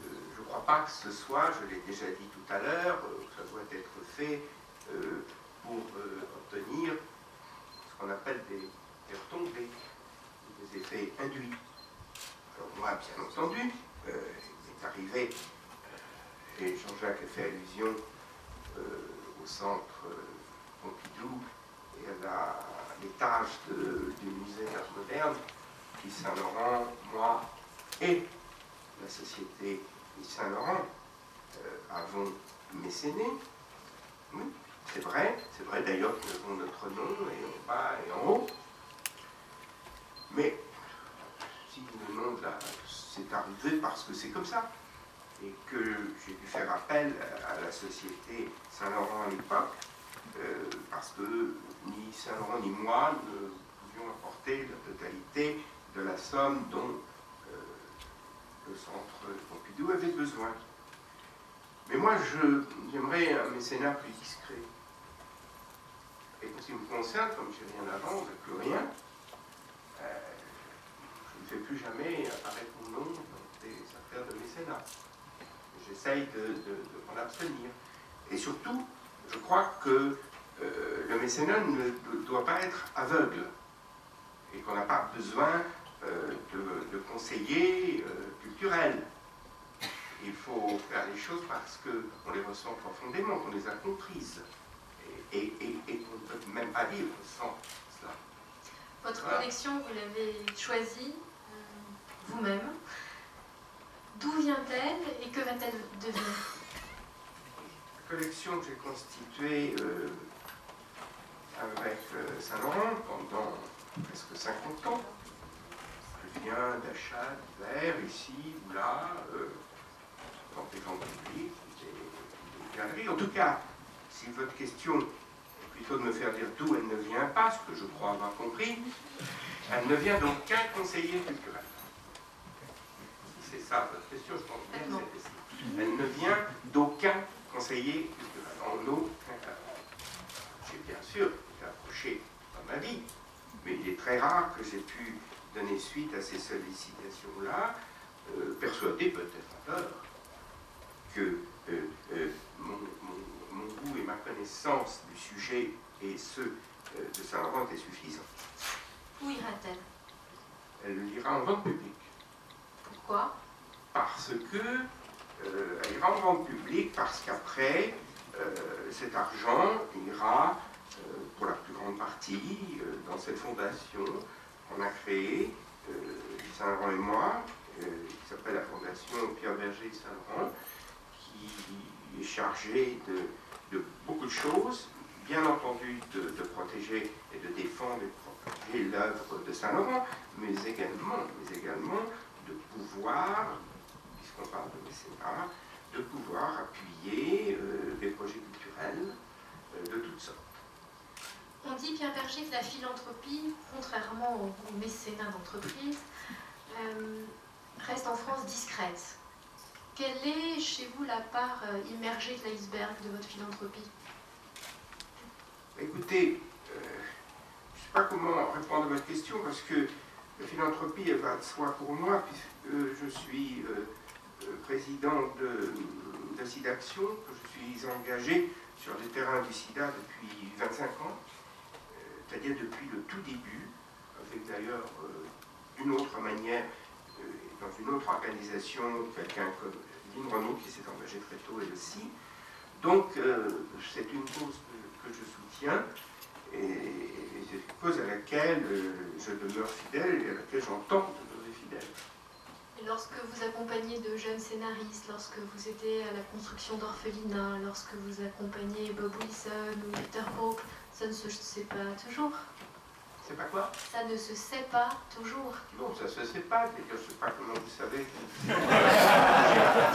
Speaker 19: Je ne crois pas que ce soit, je l'ai déjà dit tout à l'heure, ça doit être fait pour obtenir ce qu'on appelle des retombées, des effets induits. Alors moi, bien entendu, il est arrivé, et Jean-Jacques a fait allusion au centre Pompidou et à l'étage du musée d'art moderne, qui Saint-Laurent, moi et la société Saint-Laurent avons mécéné. Oui, c'est vrai d'ailleurs que nous avons notre nom et en bas et en haut. Mais si le nom c'est arrivé parce que c'est comme ça, et que j'ai dû faire appel à la société Saint-Laurent à l'époque, parce que ni Saint-Laurent ni moi ne pouvions apporter la totalité de la somme dont le centre Pompidou avait besoin. Mais moi, j'aimerais un mécénat plus discret. Et pour ce qui me concerne, comme je n'ai rien à vendre, plus rien, je ne fais plus jamais apparaître mon nom dans des affaires de mécénat. J'essaye de m'en abstenir. Et surtout, je crois que le mécénat ne doit pas être aveugle et qu'on n'a pas besoin de conseillers culturels. Il faut faire les choses parce qu'on les ressent profondément, qu'on les a comprises et qu'on ne peut même pas vivre sans cela.
Speaker 16: Votre collection, vous l'avez choisie vous-même. D'où vient-elle et que va-t-elle devenir?
Speaker 19: La collection que j'ai constituée avec Saint-Laurent pendant presque 50 ans. Je viens d'achats divers ici ou là, dans des grands publics, des galeries. En tout cas, si votre question est plutôt de me faire dire d'où elle ne vient pas, ce que je crois avoir compris, elle ne vient d'aucun conseiller culturel. C'est ça votre question, je pense bien que c'est ici. Elle ne vient d'aucun conseiller culturel, en aucun cas. J'ai bien sûr été approché par dans ma vie, mais il est très rare que j'ai pu donner suite à ces sollicitations-là, persuadé peut-être à tort que mon goût et ma connaissance du sujet et ceux de Saint-Laurent étaient suffisants.
Speaker 16: Où ira-t-elle?
Speaker 19: Elle ira en vente publique.
Speaker 16: Pourquoi?
Speaker 19: Parce que elle ira en vente publique, parce qu'après, cet argent ira, pour la plus grande partie, dans cette fondation qu'on a créée, Saint-Laurent et moi, qui s'appelle la Fondation Pierre Berger Saint-Laurent, qui est chargée de beaucoup de choses, bien entendu de protéger et de défendre et de protéger l'œuvre de Saint-Laurent, mais également de pouvoir, puisqu'on parle de mécénat, de pouvoir appuyer des projets culturels de toutes sortes.
Speaker 16: On dit, Pierre Berger, que la philanthropie, contrairement au mécénat d'entreprise, reste en France discrète. Quelle est chez vous la part immergée de l'iceberg de votre philanthropie?
Speaker 19: Écoutez, je ne sais pas comment répondre à votre question, parce que la philanthropie, elle va de soi pour moi, puisque je suis président de SIDAction, que je suis engagé sur les terrains du sida depuis 25 ans, c'est-à-dire depuis le tout début, avec d'ailleurs d'une autre manière, dans une autre organisation, quelqu'un comme Lynn Renaud qui s'est engagé très tôt elle aussi. Donc c'est une cause que je soutiens et c'est une cause à laquelle je demeure fidèle et à laquelle j'entends demeurer fidèle.
Speaker 16: Et lorsque vous accompagnez de jeunes scénaristes, lorsque vous aidez à la construction d'orphelinats, lorsque vous accompagnez Bob Wilson ou Peter Brook, ça ne se sait pas toujours.
Speaker 19: C'est pas quoi?
Speaker 16: Ça ne se sait pas toujours.
Speaker 19: Non, ça se sait pas. Je ne sais pas comment vous savez.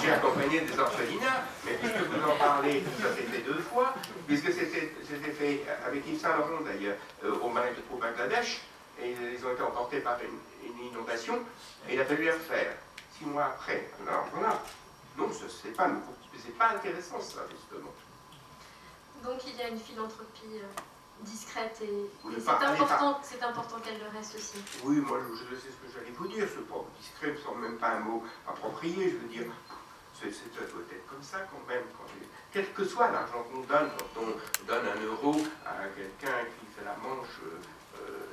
Speaker 19: J'ai accompagné des orphelinats, mais puisque vous en parlez, ça s'est fait 2 fois, puisque c'était fait avec Yves Saint-Laurent d'ailleurs, au Bangladesh, et ils ont été emportés par une inondation, et il a fallu les refaire 6 mois après. Alors voilà. Non, ça se sait pas, mais c'est pas intéressant ça, justement.
Speaker 16: Donc il y a une philanthropie discrète et c'est important qu'elle le reste aussi.
Speaker 19: Oui, moi je sais ce que j'allais vous dire, ce pas discret ne me semble même pas un mot approprié, je veux dire, ça doit être comme ça quand même, quel que soit l'argent qu'on donne, quand on donne 1 euro à quelqu'un qui fait la manche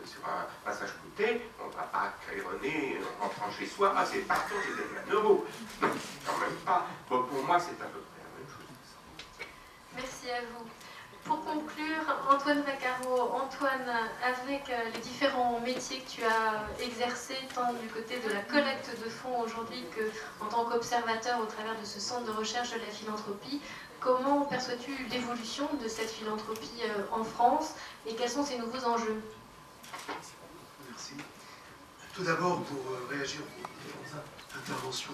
Speaker 19: sur un passage coûté, on ne va pas claironner en rentrant chez soi, ah c'est partout, j'ai donné 1 euro. Non, quand même pas. Bon, pour moi c'est à peu près la même chose.
Speaker 16: Merci à vous. Pour conclure, Antoine Vaccaro, Antoine, avec les différents métiers que tu as exercés, tant du côté de la collecte de fonds aujourd'hui qu'en tant qu'observateur au travers de ce centre de recherche de la philanthropie, comment perçois-tu l'évolution de cette philanthropie en France et quels sont ses nouveaux enjeux?
Speaker 20: Merci. Tout d'abord, pour réagir aux différentes interventions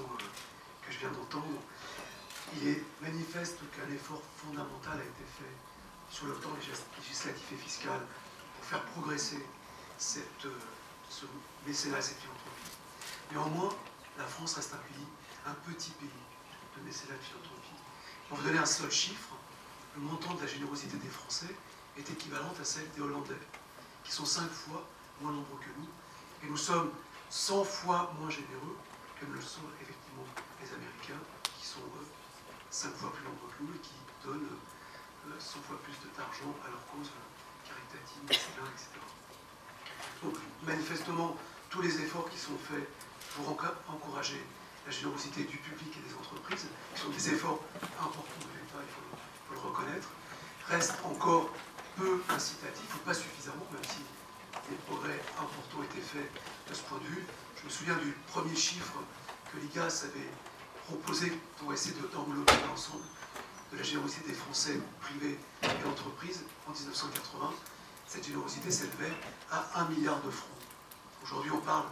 Speaker 20: que je viens d'entendre, il est manifeste qu'un effort fondamental a été fait sur le plan législatif et fiscal pour faire progresser ce mécénat et cette philanthropie. Néanmoins, la France reste un petit pays de mécénat de philanthropie. Pour vous donner un seul chiffre, le montant de la générosité des Français est équivalente à celle des Hollandais, qui sont 5 fois moins nombreux que nous, et nous sommes 100 fois moins généreux que ne le sont effectivement les Américains, qui sont 5 fois plus nombreux que nous et qui donnent 100 fois plus d'argent à leur cause caritative, mécénat, etc. Donc, manifestement, tous les efforts qui sont faits pour encourager la générosité du public et des entreprises, qui sont des efforts importants de l'État, il faut le reconnaître, restent encore peu incitatifs, ou pas suffisamment, même si des progrès importants ont été faits de ce point de vue. Je me souviens du premier chiffre que l'IGAS avait proposé pour essayer d'englober l'ensemble de la générosité des Français privés et entreprises en 1980. Cette générosité s'élevait à 1 milliard de francs. Aujourd'hui, on parle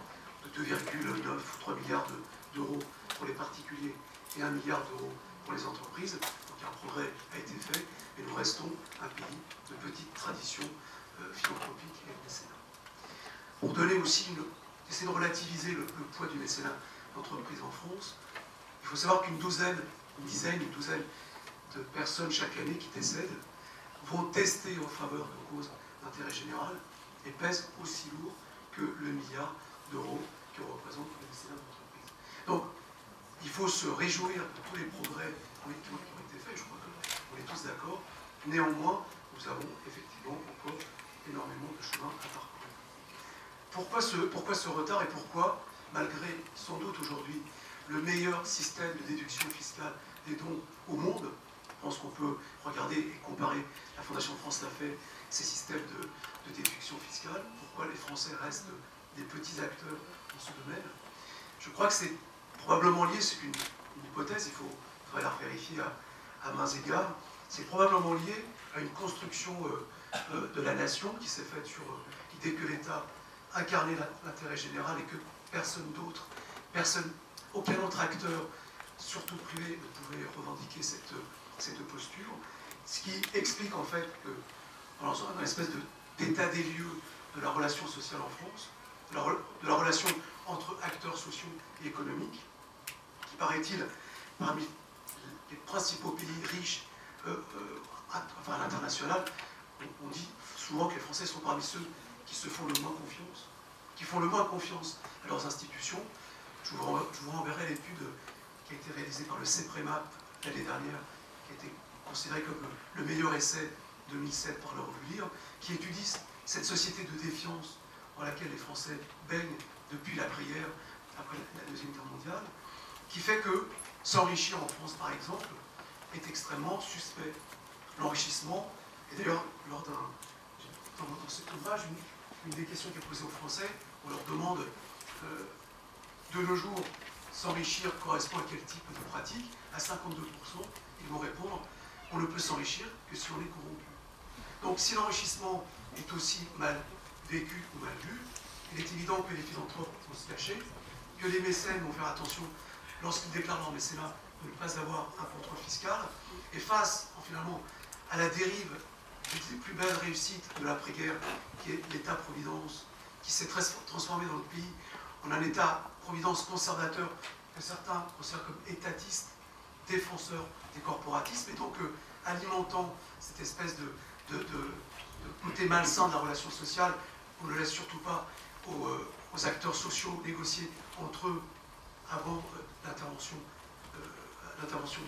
Speaker 20: de 2,9 ou 3 milliards d'euros pour les particuliers et 1 milliard d'euros pour les entreprises. Donc un progrès a été fait, mais nous restons un pays de petite tradition philanthropique et mécénat. Pour donner aussi essayer de relativiser le poids du mécénat d'entreprise en France, il faut savoir qu'une douzaine de personnes chaque année qui décèdent vont tester en faveur de causes d'intérêt général et pèse aussi lourd que le milliard d'euros que représente le mécénat d'entreprise. Donc, il faut se réjouir de tous les progrès qui ont été faits, je crois qu'on est tous d'accord. Néanmoins, nous avons effectivement encore énormément de chemin à parcourir. Pourquoi ce retard et pourquoi, malgré sans doute aujourd'hui le meilleur système de déduction fiscale des dons au monde, je pense qu'on peut regarder et comparer, la Fondation France l'a fait, ces systèmes de déduction fiscale, pourquoi les Français restent des petits acteurs dans ce domaine. Je crois que c'est probablement lié, c'est une hypothèse, il faudrait la vérifier à mains égards, c'est probablement lié à une construction de la nation qui s'est faite sur l'idée que l'État incarnait l'intérêt général et que personne d'autre, aucun autre acteur, surtout privé, ne pouvait revendiquer cette posture, ce qui explique en fait que, dans une espèce d'état des lieux de la relation sociale en France, de la relation entre acteurs sociaux et économiques, qui paraît-il, parmi les principaux pays riches, enfin à l'international, on dit souvent que les Français sont parmi ceux qui se font le moins confiance, qui font le moins confiance à leurs institutions. Je vous renverrai l'étude qui a été réalisée par le CEPREMAP l'année dernière, qui a été considéré comme le meilleur essai 2007 par le Revue Libre, qui étudie cette société de défiance dans laquelle les Français baignent depuis l'après-guerre, après la Deuxième Guerre mondiale, qui fait que s'enrichir en France, par exemple, est extrêmement suspect. L'enrichissement, et d'ailleurs, dans cet ouvrage, une des questions qui est posée aux Français, on leur demande de nos jours, s'enrichir correspond à quel type de pratique? À 52%, ils vont répondre, on ne peut s'enrichir que si on est corrompu. Donc si l'enrichissement est aussi mal vécu ou mal vu, il est évident que les philanthropes vont se cacher, que les mécènes vont faire attention lorsqu'ils déclarent leur mécénat de ne pas avoir un contrôle fiscal, et face finalement à la dérive des plus belles réussites de l'après-guerre, qui est l'État-providence, qui s'est transformé dans notre pays en un État-providence conservateur que certains considèrent comme étatiste, défenseur des corporatismes, et donc alimentant cette espèce de côté malsain de la relation sociale, on ne laisse surtout pas aux acteurs sociaux négocier entre eux avant l'intervention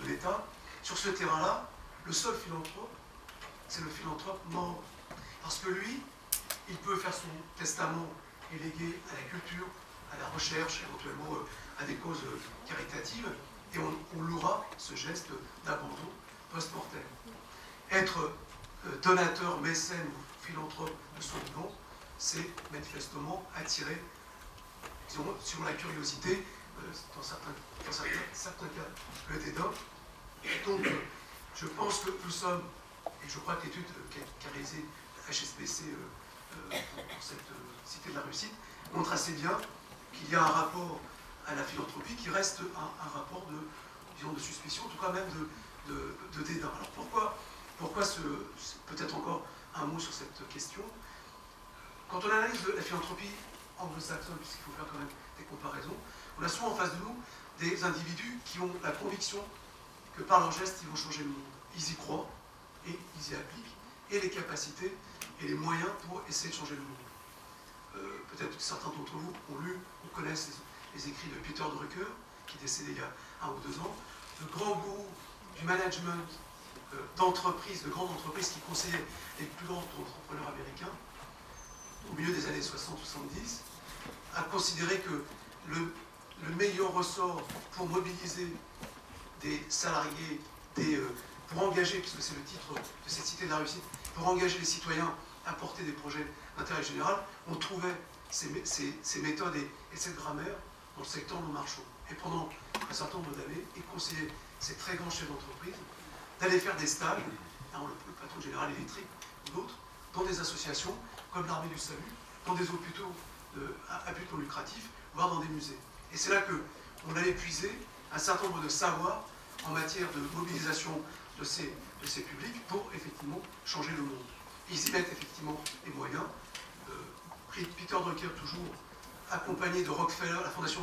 Speaker 20: de l'État. Sur ce terrain-là, le seul philanthrope, c'est le philanthrope mort. Parce que lui, il peut faire son testament et léguer à la culture, à la recherche, éventuellement à des causes caritatives, et on louera ce geste d'abandon post-mortem. Être donateur, mécène ou philanthrope de son vivant, c'est manifestement attirer, disons, sur la curiosité, dans certains cas, le dédain. Et donc, je pense que nous sommes, et je crois que l'étude qu'a réalisée HSBC pour cette Cité de la Réussite montre assez bien qu'il y a un rapport à la philanthropie qui reste un rapport de suspicion, en tout cas même de dédain. Alors pourquoi peut-être encore un mot sur cette question. Quand on analyse la philanthropie anglo-saxonne, puisqu'il faut faire quand même des comparaisons, on a souvent en face de nous des individus qui ont la conviction que par leurs gestes, ils vont changer le monde. Ils y croient et ils y appliquent, et les capacités et les moyens pour essayer de changer le monde. Peut-être que certains d'entre vous ont lu ou connaissent les écrits de Peter Drucker, qui est décédé il y a 1 ou 2 ans, le grand gourou du management d'entreprises, de grandes entreprises qui conseillait les plus grands entrepreneurs américains, au milieu des années 60-70, a considéré que le meilleur ressort pour mobiliser des salariés, pour engager, puisque c'est le titre de cette Cité de la Réussite, pour engager les citoyens à porter des projets d'intérêt général, on trouvait ces méthodes et cette grammaire dans le secteur non marchand. Et pendant un certain nombre d'années, il conseillait ces très grands chefs d'entreprise d'aller faire des stages, le patron général électrique ou d'autres, dans des associations comme l'Armée du Salut, dans des hôpitaux à but non lucratif, voire dans des musées. Et c'est là qu'on allait puiser un certain nombre de savoirs en matière de mobilisation de ces publics pour effectivement changer le monde. Ils y mettent effectivement les moyens. Peter Drucker, toujours accompagné de Rockefeller, la fondation